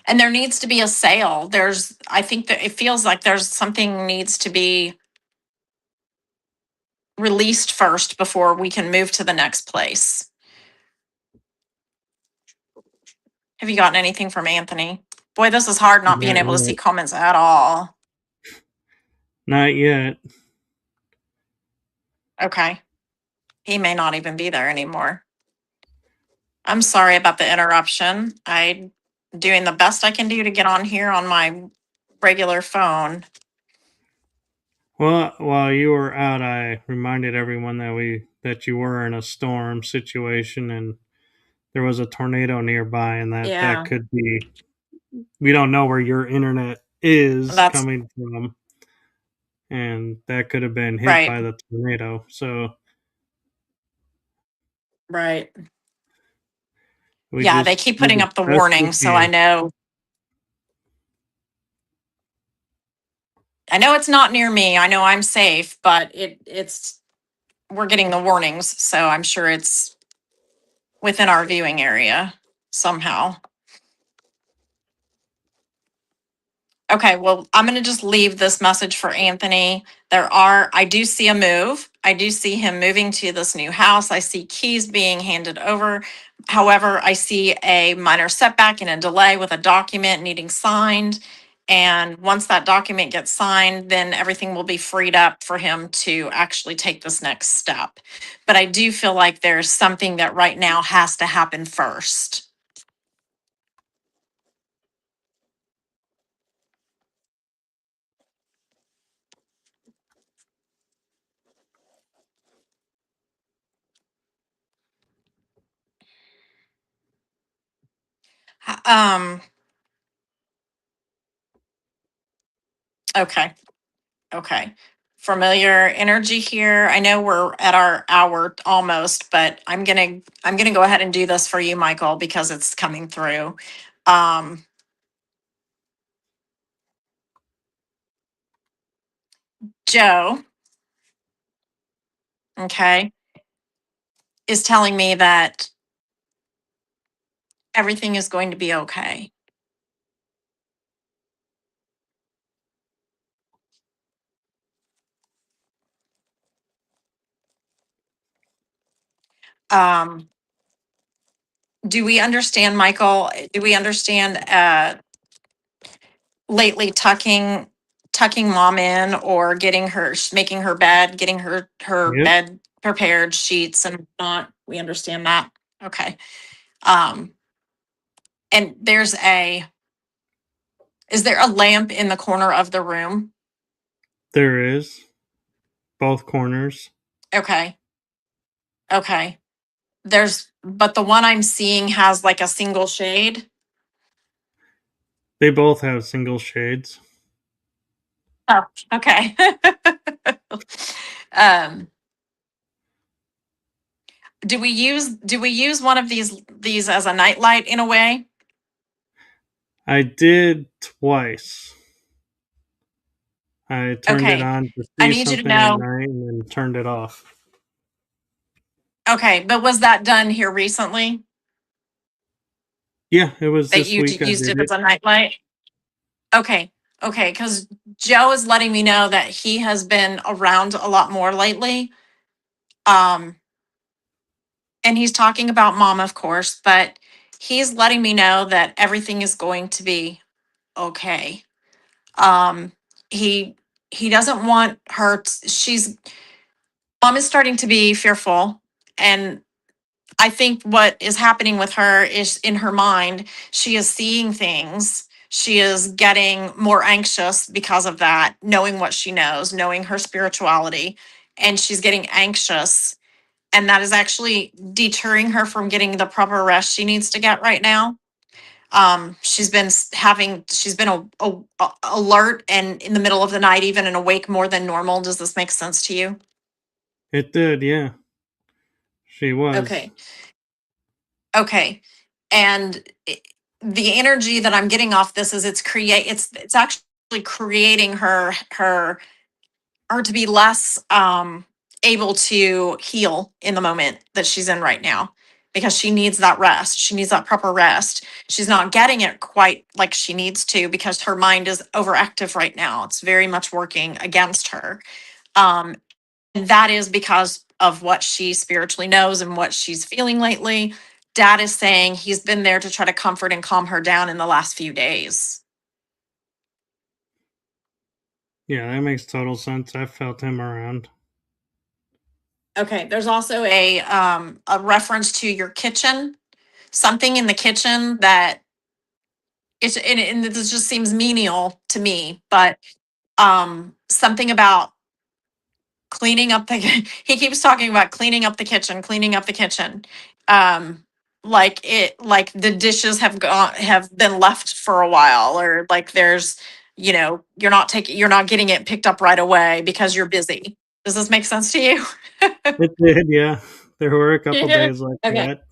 And there needs to be a sale. I think that it feels like there's something needs to be released first before we can move to the next place. Have you gotten anything from Anthony? Boy, this is hard not being Not able to see yet. comments at all. Not yet. Okay. He may not even be there anymore. I'm sorry about the interruption. I'm doing the best I can do to get on here on my regular phone. Well, while you were out, I reminded everyone that you were in a storm situation and there was a tornado nearby, and that Yeah, could be. We don't know where your internet is that's coming from, and that could have been hit right. by the tornado. So Right. we Yeah, they just keep do putting the up the best we warning, so can. I know it's not near me. I know I'm safe, but it's we're getting the warnings, so I'm sure it's within our viewing area somehow. Okay, well, I'm going to just leave this message for Anthony. I do see a move. I do see him moving to this new house. I see keys being handed over. However, I see a minor setback and a delay with a document needing signed. And once that document gets signed, then everything will be freed up for him to actually take this next step. But I do feel like there's something that right now has to happen first. Um, okay. Okay. Familiar energy here. I know we're at our hour almost, but I'm gonna go ahead and do this for you, Michael, because it's coming through. Um, Joe, okay, is telling me that everything is going to be okay. Um, do we understand, Michael? Do we understand lately tucking mom in, or getting her making her bed, getting her Yep, bed prepared, sheets and not? We understand that. Okay. Um, and is there a lamp in the corner of the room? there is both corners. Okay. Okay. But the one I'm seeing has like a single shade. They both have single shades. Oh, okay. um, Do we use one of these as a nightlight in a way? I did twice. I turned it Okay. on to I see need you to something at know. night and then turned it off. Okay, but was that done here recently Yeah, it was that this you week I used did it it. as a nightlight? Okay. Okay, because Joe is letting me know that he has been around a lot more lately. Um, and he's talking about mom, of course, but he's letting me know that everything is going to be okay. Um, he he doesn't want her. She's mom is starting to be fearful, and I think what is happening with her is in her mind, she is seeing things. She is getting more anxious because of that, knowing what she knows, knowing her spirituality, and she's getting anxious. And that is actually deterring her from getting the proper rest she needs to get right now. She's been alert and in the middle of the night, even and awake more than normal. Does this make sense to you? It did, yeah. She was. Okay. Okay. And the energy that I'm getting off this is it's actually creating her to be less able to heal in the moment that she's in right now because she needs that rest. She needs that proper rest. She's not getting it quite like she needs to because her mind is overactive right now. It's very much working against her. Um, and that is because of what she spiritually knows and what she's feeling lately. Dad is saying he's been there to try to comfort and calm her down in the last few days. Yeah, that makes total sense. I felt him around. Okay, there's also a reference to your kitchen, something in the kitchen that and this just seems menial to me, but something about cleaning up the he keeps talking about cleaning up the kitchen. Um like the dishes have been left for a while, or like there's, you're not getting it picked up right away because you're busy. Does this make sense to you? It did, yeah. There were a couple Yeah. days like Okay. that.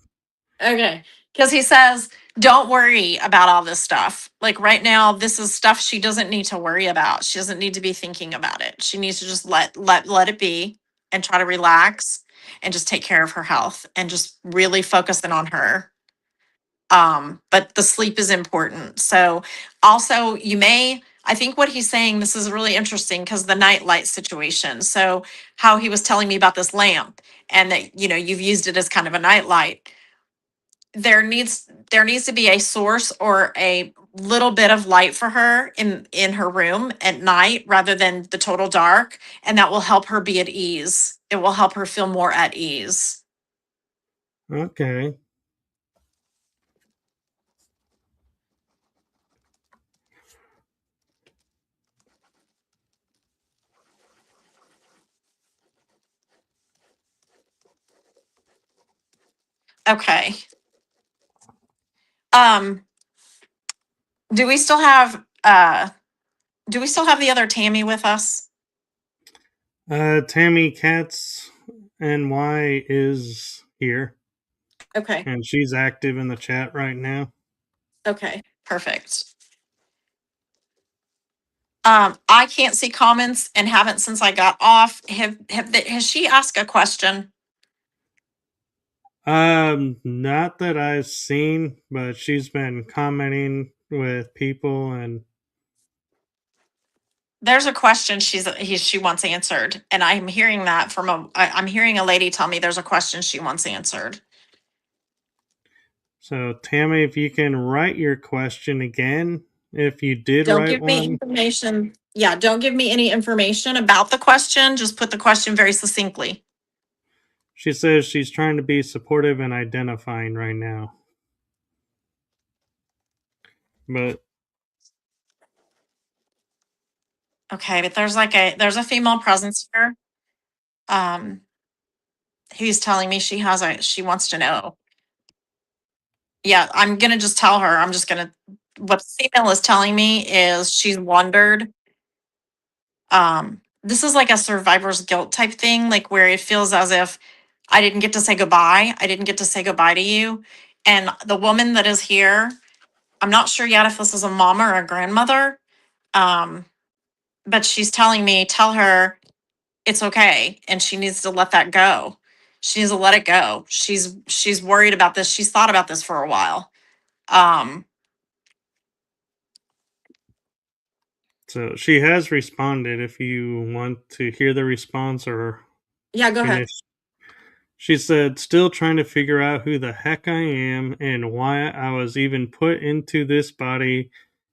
Okay. Because he says, don't worry about all this stuff. Like right now, this is stuff she doesn't need to worry about. She doesn't need to be thinking about it. She needs to just let it be and try to relax and just take care of her health and just really focus in on her. But the sleep is important. So also I think what he's saying, this is really interesting because the nightlight situation. So how he was telling me about this lamp and that, you've used it as kind of a nightlight. There needs to be a source or a little bit of light for her in her room at night rather than the total dark, and that will help her be at ease. It will help her feel more at ease. Okay. Okay. um do we still have the other Tammy with us? Tammy Katz NY is here, Okay. and she's active in the chat right now. Okay, perfect. I can't see comments and haven't since I got off. Has she asked a question? Not that I've seen, but she's been commenting with people, and There's a question she wants answered, and I'm hearing that I'm hearing a lady tell me there's a question she wants answered. so Tammy, if you can write your question again, if you did Don't write give me one. information. Yeah, don't give me any information about the question. Just put the question very succinctly. She says she's trying to be supportive and identifying right now. But Okay, but there's a female presence here. Um, who's telling me she wants to know. Yeah, I'm gonna just tell her. What the female is telling me is she's wondered. This is like a survivor's guilt type thing, like where it feels as if I didn't get to say goodbye. I didn't get to say goodbye to you. And the woman that is here, I'm not sure yet if this is a mama or a grandmother. Um, but she's telling me, tell her it's okay and she needs to let that go. She needs to let it go. She's worried about this. She's thought about this for a while. Um, So she has responded. If you want to hear the response or yeah, go ahead. finish, she said, "Still trying to figure out who the heck I am and why I was even put into this body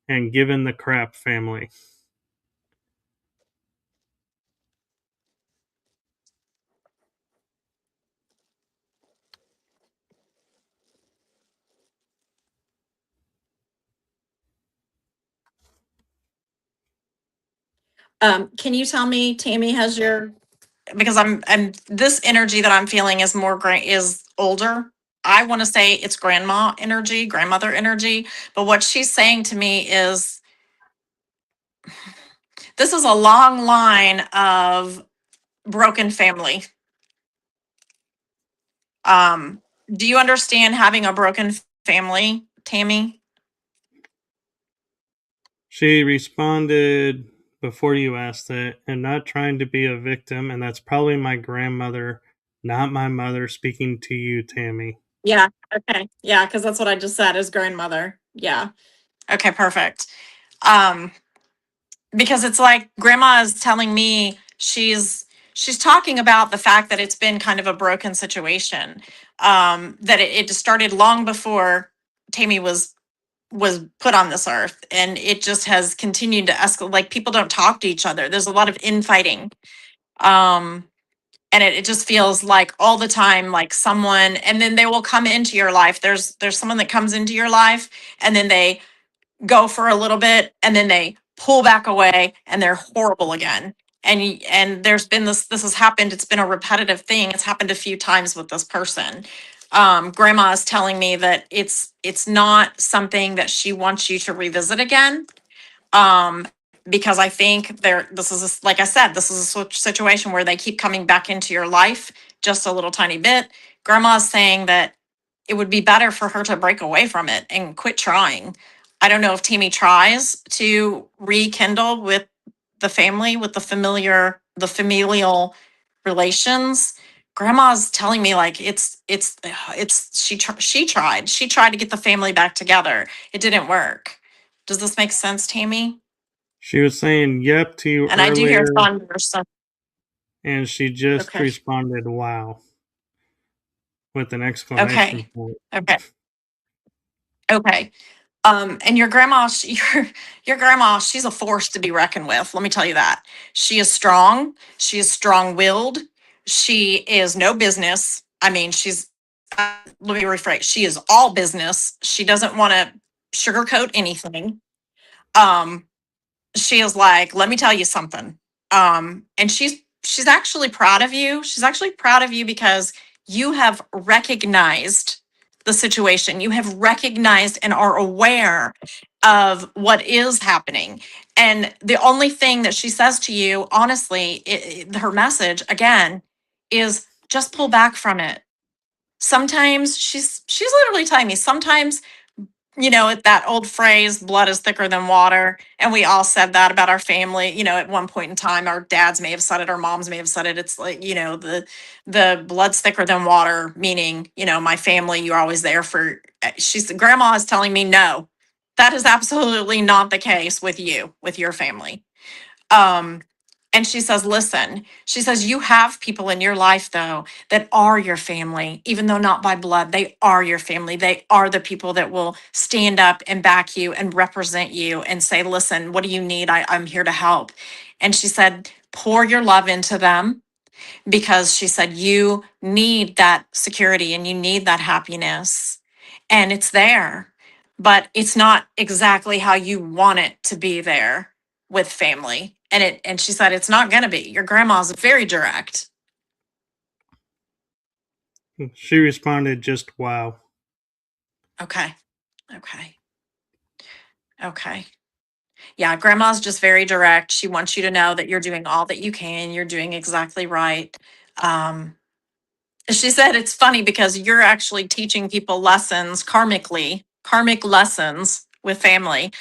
and given the crap family." Can you tell me, Tammy, has your, because I'm this energy that I'm feeling is more is older. I want to say it's grandma energy, grandmother energy, but what she's saying to me is this is a long line of broken family. Um, do you understand having a broken family, Tammy? She responded before you asked it, and not trying to be a victim, and that's probably my grandmother, not my mother, speaking to you, Tammy. Yeah. Okay. Yeah, because that's what I just said is grandmother. Yeah. Okay, perfect. Um, because it's like grandma is telling me she's talking about the fact that it's been kind of a broken situation. That it just started long before Tammy was put on this earth, and it just has continued to escalate. Like people don't talk to each other. There's a lot of infighting. Um, and it just feels like all the time like someone, and then they will come into your life. There's someone that comes into your life and then they go for a little bit and then they pull back away and they're horrible again. And there's been this has happened. It's been a repetitive thing. It's happened a few times with this person. Grandma is telling me that it's not something that she wants you to revisit again. Um, because I think this is like I said, this is a situation where they keep coming back into your life just a little tiny bit. Grandma's saying that it would be better for her to break away from it and quit trying. I don't know if Tammy tries to rekindle with the family, with the familial relations. Grandma's telling me like she tried to get the family back together. It didn't work. Does this make sense, Tammy? She was saying yep to you And I do hear earlier, thunder. So and she just okay, responded, "Wow," with an exclamation okay, point. okay, okay. And your grandma, your grandma, she's a force to be reckoned with. Let me tell you that. She is strong. She is strong-willed. She is no business. I mean, let me rephrase. She is all business. She doesn't want to sugarcoat anything. Um, she is like, let me tell you something. And she's actually proud of you. She's actually proud of you because you have recognized the situation. You have recognized and are aware of what is happening. And the only thing that she says to you, honestly, her message again is just pull back from it. Sometimes she's literally telling me sometimes, that old phrase, blood is thicker than water. And we all said that about our family, at one point in time. Our dads may have said it, our moms may have said it. It's like, the blood's thicker than water, meaning, my family, you're always there for. Grandma is telling me, no, that is absolutely not the case with you, with your family. Um, and she says, listen, she says, you have people in your life, though, that are your family, even though not by blood, they are your family. They are the people that will stand up and back you and represent you and say, listen, what do you need? I'm here to help. And she said, pour your love into them because she said, you need that security and you need that happiness. And it's there, but it's not exactly how you want it to be there with family. And she said, it's not going to be. Your grandma's very direct. She responded, just wow. Okay. Okay. Okay. Yeah. Grandma's just very direct. She wants you to know that you're doing all that you can. You're doing exactly right. Um, She said it's funny because you're actually teaching people lessons karmic lessons with family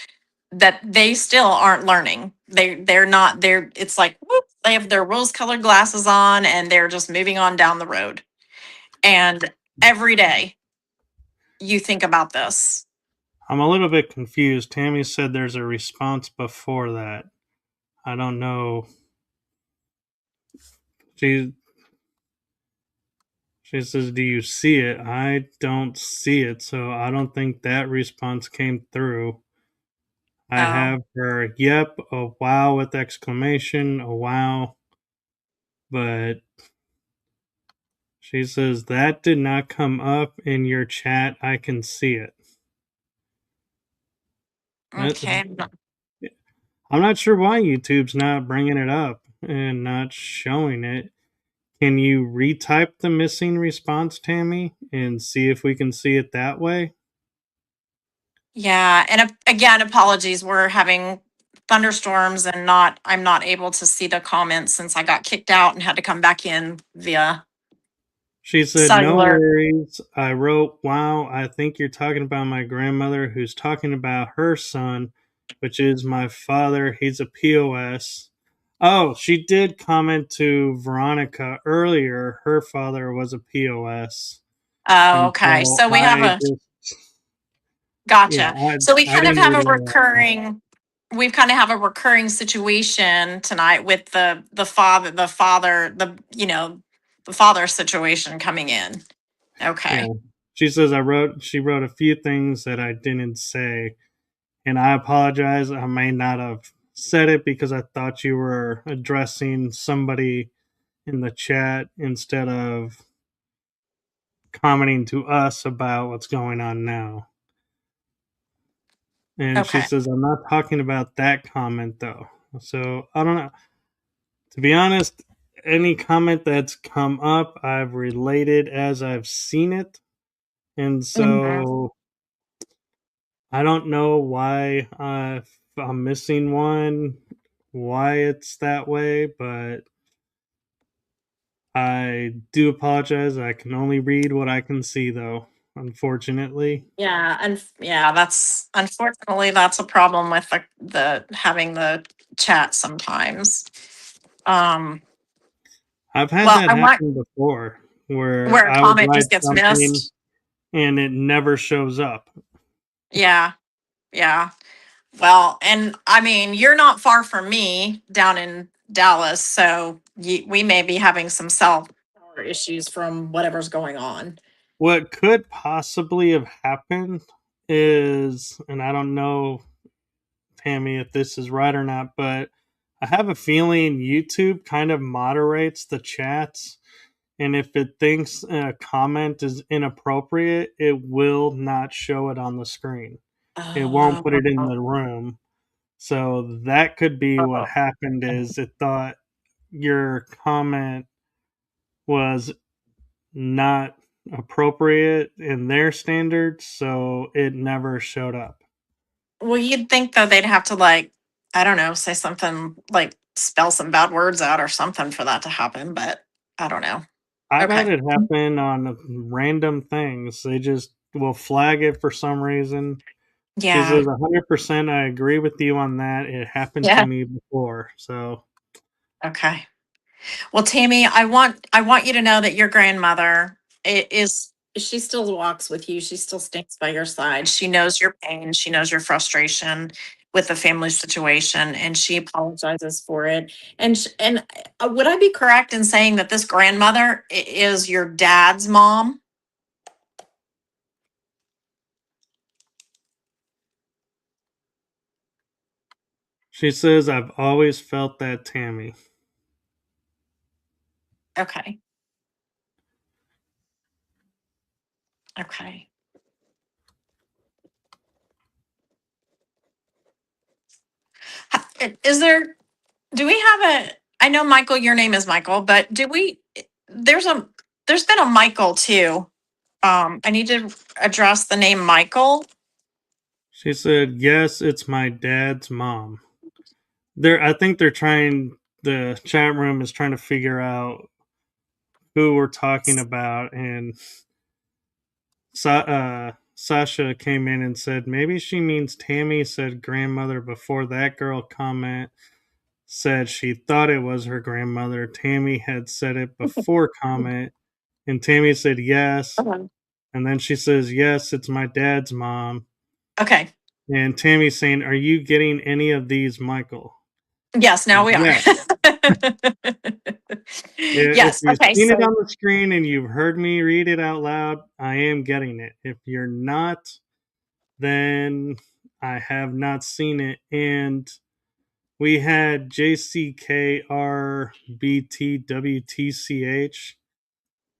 that they still aren't learning. They're not they're it's like whoop, they have their rose colored glasses on and they're just moving on down the road. And every day you think about this. I'm a little bit confused. Tammy said there's a response before that. I don't know. She she says, "Do you see it?" I don't see it, so I don't think that response came through. I Oh, have her, yep, a wow with exclamation, a wow, but she says that did not come up in your chat. I can see it. okay. I'm not sure why YouTube's not bringing it up and not showing it. Can you retype the missing response, Tammy, and see if we can see it that way? Yeah, and again, apologies. We're having thunderstorms and I'm not able to see the comments since I got kicked out and had to come back in via She said, "No cellular. worries." I wrote, "Wow, I think you're talking about my grandmother who's talking about her son, which is my father. He's a POS." Oh, she did comment to Veronica earlier. Her father was a POS. Oh, And okay. so So we have a yeah, gotcha. So we I kind of didn't have a relay that. recurring we've kind of have a recurring situation tonight with the father situation coming in. Yeah. Okay. She says she wrote a few things that I didn't say. And I apologize. I may not have said it because I thought you were addressing somebody in the chat instead of commenting to us about what's going on now. And she Okay. says, I'm not talking about that comment though. So I don't know. To be honest, any comment that's come up, I've related as I've seen it. And Mhm. so I don't know why I'm missing one, why it's that way, but I do apologize. I can only read what I can see, though, unfortunately. Yeah, and yeah, that's unfortunately that's a problem with the having the chat sometimes. Um, I've had well, that I want happen before where where a I would comment write just gets something missed. and it never shows up. Yeah, yeah. Well, and I mean, you're not far from me down in Dallas, so we may be having some cell tower issues from whatever's going on. What could possibly have happened is, and I don't know, Tammy, if this is right or not, but I have a feeling YouTube kind of moderates the chats. And if it thinks a comment is inappropriate, it will not show it on the screen. It won't put it in Oh, the room. So that could be what happened is it thought your comment was not appropriate in their standards, so it never showed up. well, you'd think though they'd have to like, I don't know, say something like spell some bad words out or something for that to happen, but I don't know. I've had Okay. it happen on random things. They just will flag it for some reason. She Yeah. says 100% I agree with you on that. It happened to Yeah. me before. So Okay. Well, Tammy, I want you to know that your grandmother is she still walks with you. She still stands by your side. She knows your pain. She knows your frustration with the family situation, and she apologizes for it. And would I be correct in saying that this grandmother is your dad's mom? she says I've always felt that, Tammy. Okay. Okay. Is there? Do we have a? I know Michael. Your name is Michael, but do we? There's a. There's been a Michael too. I need to address the name Michael. She said, "Yes, it's my dad's mom." I think they're trying. The chat room is trying to figure out who we're talking about, and Sasha came in and said maybe she means Tammy said grandmother before that girl comment said she thought it was her grandmother. Tammy had said it before comment, and Tammy said yes. And then she says, yes, it's my dad's mom. Okay. And Tammy's saying, are you getting any of these, Michael? Yes, now we are. Yeah. If Yes. you've Okay. seen it So on the screen and you've heard me read it out loud, I am getting it. If you're not, then I have not seen it. And we had JCKRBTWTCH.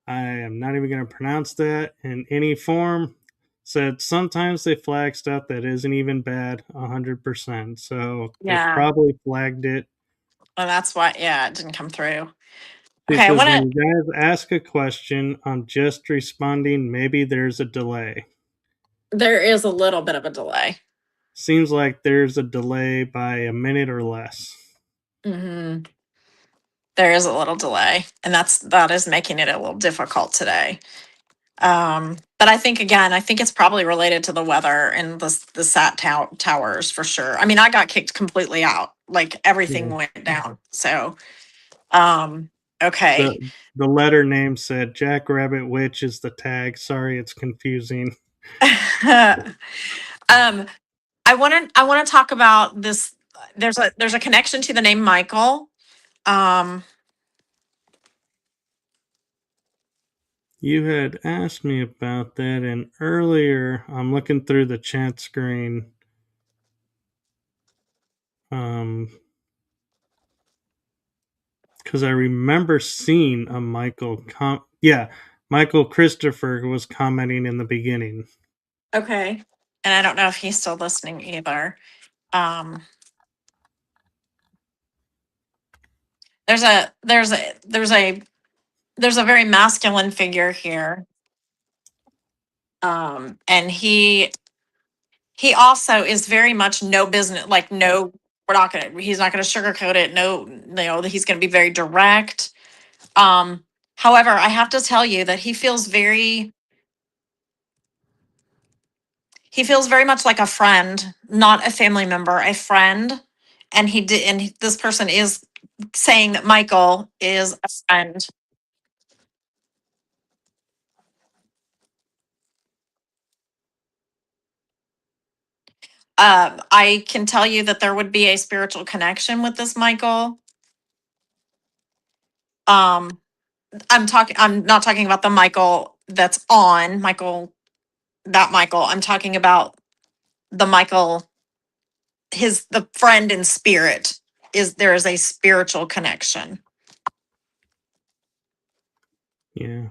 I am not even going to pronounce that in any form. Said sometimes they flag stuff that isn't even bad 100%. So they yeah. probably flagged it. Well, that's why. Yeah, it didn't come through. She Okay. I says, want when to. you guys ask a question, I'm just responding. Maybe there's a delay. There is a little bit of a delay. Seems like there's a delay by a minute or less. Mm-hmm. There is a little delay, and that is making it a little difficult today. But I think it's probably related to the weather and the towers for sure. I mean, I got kicked completely out, like everything Yeah. went down. So, okay. The letter name said Jackrabbit Witch is the tag. Sorry, it's confusing. um, I want to talk about this. There's a connection to the name Michael. Um, You had asked me about that, and earlier I'm looking through the chat screen. Because I remember seeing a Michael. Michael Christopher was commenting in the beginning. okay, and I don't know if he's still listening either. Um, there's a very masculine figure here. And he also is very much no business, like no, he's not gonna sugarcoat it. No, he's gonna be very direct. However, I have to tell you that he feels very much like a friend, not a family member, a friend. And this person is saying that Michael is a friend. I can tell you that there would be a spiritual connection with this Michael. Um, I'm not talking about the Michael that's on that Michael. I'm talking about the Michael, the friend in spirit. There is a spiritual connection. Yeah.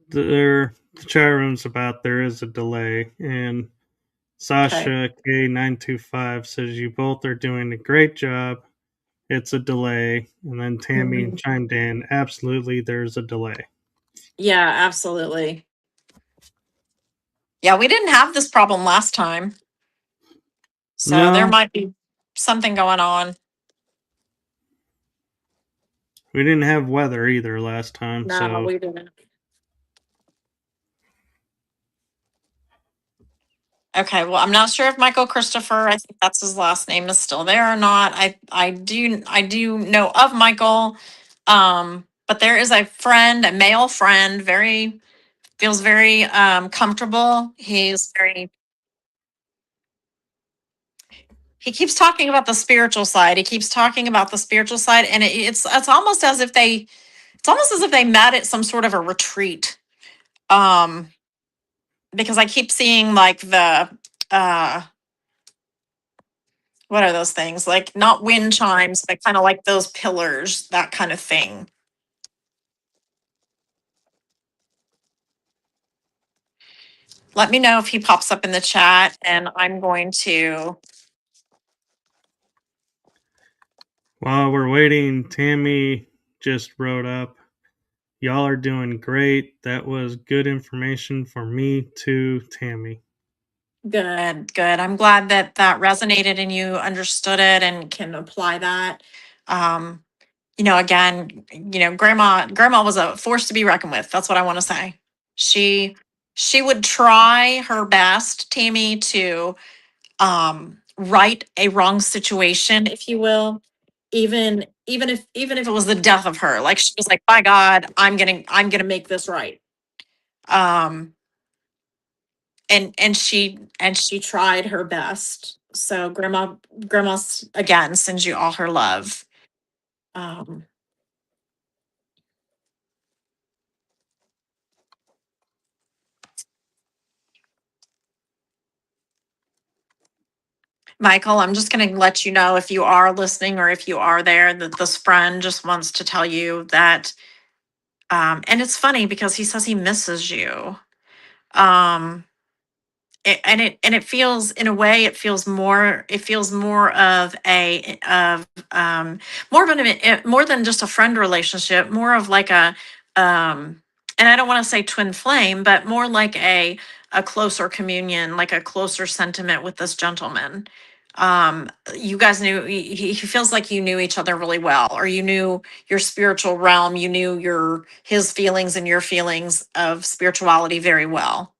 The chat room's about there is a delay, and Sasha K925 says you both are doing a great job. It's a delay. And then Tammy chimed in, absolutely, there's a delay. Yeah, absolutely. Yeah, we didn't have this problem last time. So there No, might be something going on. we didn't have weather either last time. No, So we didn't. Okay, well, I'm not sure if Michael Christopher, I think that's his last name, is still there or not. I do know of Michael. But there is a friend, a male friend, feels very comfortable. He keeps talking about the spiritual side. He keeps talking about the spiritual side, and it's almost as if they met at some sort of a retreat. Um, because I keep seeing like the what are those things? Like not wind chimes, but kind of like those pillars, that kind of thing. Let me know if he pops up in the chat, and I'm going to. while we're waiting, Tammy just wrote up, y'all are doing great. That was good information for me too, Tammy. Good, good. I'm glad that resonated and you understood it and can apply that. Um, again, grandma was a force to be reckoned with. That's what I want to say. She she would try her best, Tammy, to right a wrong situation, if you will, even if it was the death of her. Like she was like, by God, I'm gonna make this right. Um and she tried her best. So grandma again sends you all her love. Um Michael, I'm just going to let you know if you are listening or if you are there that this friend just wants to tell you that, and it's funny because he says he misses you. Um, and it feels, in a way, it feels more of more than just a friend relationship, more of like um, and I don't want to say twin flame, but more like a closer communion, like a closer sentiment with this gentleman. You guys knew, he feels like you knew each other really well, or you knew your spiritual realm, you knew his feelings and your feelings of spirituality very well.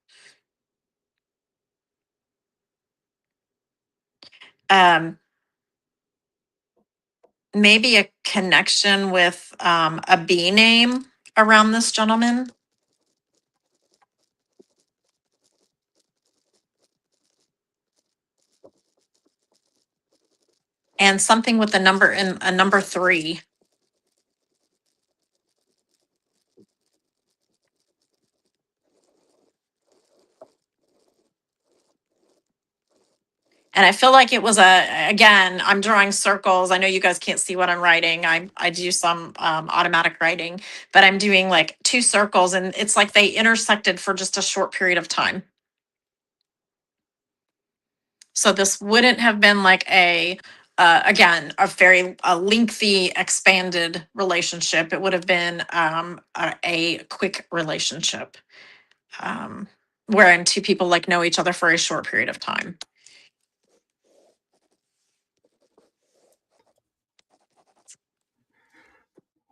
Um, Maybe a connection with a B name around this gentleman, and something with a number three. And I feel like it was again, I'm drawing circles. I know you guys can't see what I'm writing. I do some automatic writing, but I'm doing like two circles, and it's like they intersected for just a short period of time. So this wouldn't have been like again, a lengthy, expanded relationship. It would have been a quick relationship, um, wherein two people like know each other for a short period of time.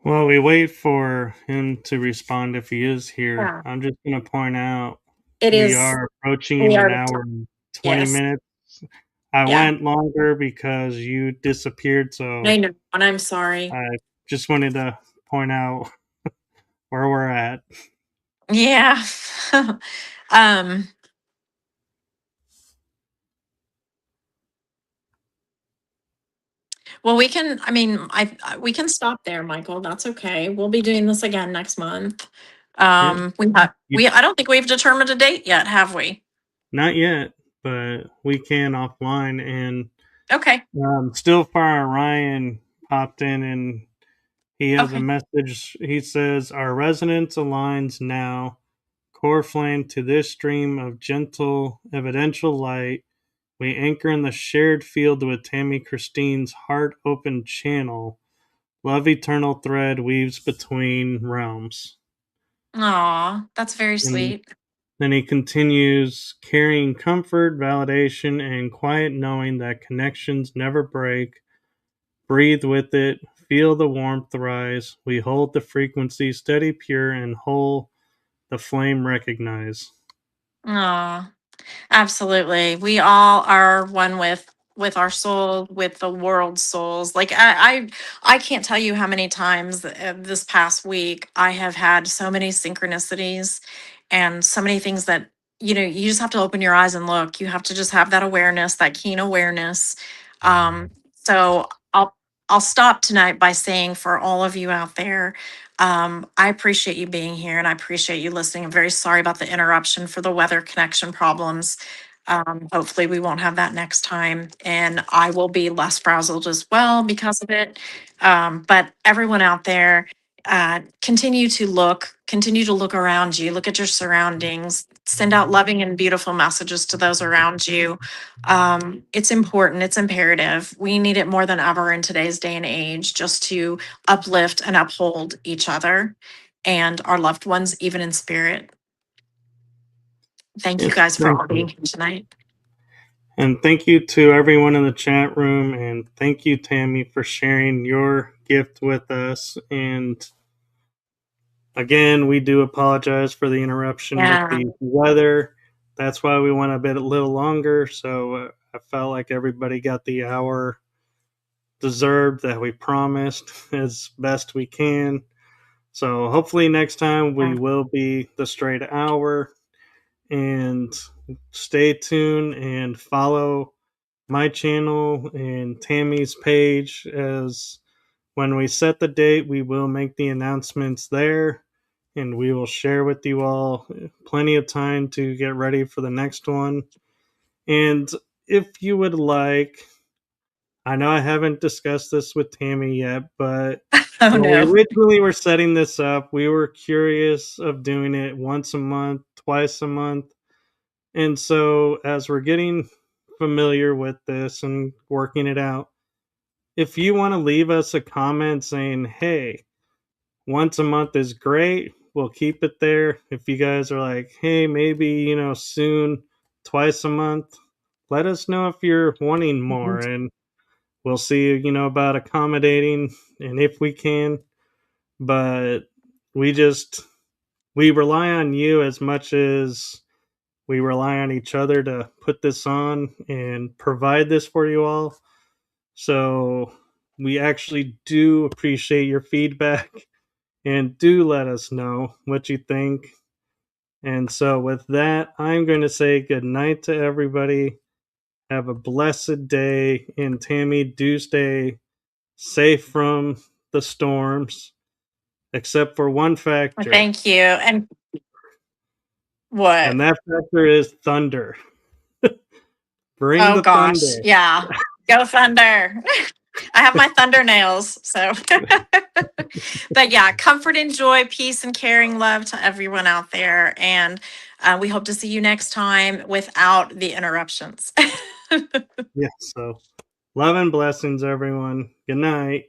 While we wait for him to respond, if he is here, Yeah. I'm just going to point out It we is. are approaching We an are. hour and 20 Yes. minutes. I Yeah. went longer because you disappeared, I so know, and I'm sorry. I just wanted to point out where we're at. Yeah. um. Well, we can. I mean, we can stop there, Michael. That's okay. We'll be doing this again next month. Yeah, you, I don't think we've determined a date yet, have we? not yet, but we can offline. And Okay. Still Fire Ryan popped in and he has a Okay. message. He says, our resonance aligns now. Core flame to this stream of gentle, evidential light. We anchor in the shared field with Tammy Christine's heart open channel. Love eternal thread weaves between realms. Aw, that's very And sweet. then he continues carrying comfort, validation, and quiet knowing that connections never break. Breathe with it. Feel the warmth rise. We hold the frequency steady, pure, and whole. The flame recognize. Aw. Absolutely. We all are one with our soul, with the world's souls. Like I can't tell you how many times this past week I have had so many synchronicities and so many things that you just have to open your eyes and look. You have to just have that awareness, that keen awareness. So I'll stop tonight by saying, for all of you out there, I appreciate you being here and I appreciate you listening. I'm very sorry about the interruption for the weather connection problems. Hopefully we won't have that next time, and I will be less frazzled as well because of it. But everyone out there, continue to look around you, look at your surroundings, send out loving and beautiful messages to those around you. It's important, it's imperative. We need it more than ever in today's day and age, just to uplift and uphold each other and our loved ones, even in spirit. Thank you Yes, guys for thank all you. being here tonight. And thank you to everyone in the chat room. And thank you, Tammy, for sharing your gift with us. And again, we do apologize for the interruption with Yeah. the weather. That's why we went a little longer. So I felt like everybody got the hour deserved that we promised as best we can. So hopefully next time we will be the straight hour. And stay tuned and follow my channel and Tammy's page, as when we set the date, we will make the announcements there and we will share with you all plenty of time to get ready for the next one. And if you would like, I know I haven't discussed this with Tammy yet, but Oh when we no. originally were setting this up, we were curious of doing it once a month, twice a month. And so as we're getting familiar with this and working it out, if you want to leave us a comment saying, hey, once a month is great, we'll keep it there. If you guys are like, hey, maybe, soon, twice a month, let us know if you're wanting more. And we'll see, about accommodating and if we can. But we rely on you as much as we rely on each other to put this on and provide this for you all. So we actually do appreciate your feedback and do let us know what you think. And so with that, I'm going to say good night to everybody. Have a blessed day. And Tammy, do stay safe from the storms, except for one factor. Thank you. And what? And that factor is thunder. Bring Oh the gosh. thunder. Yeah. Go Thunder. I have my thunder nails. So, but yeah, comfort and joy, peace and caring love to everyone out there. And we hope to see you next time without the interruptions. Yeah, so love and blessings, everyone. Good night.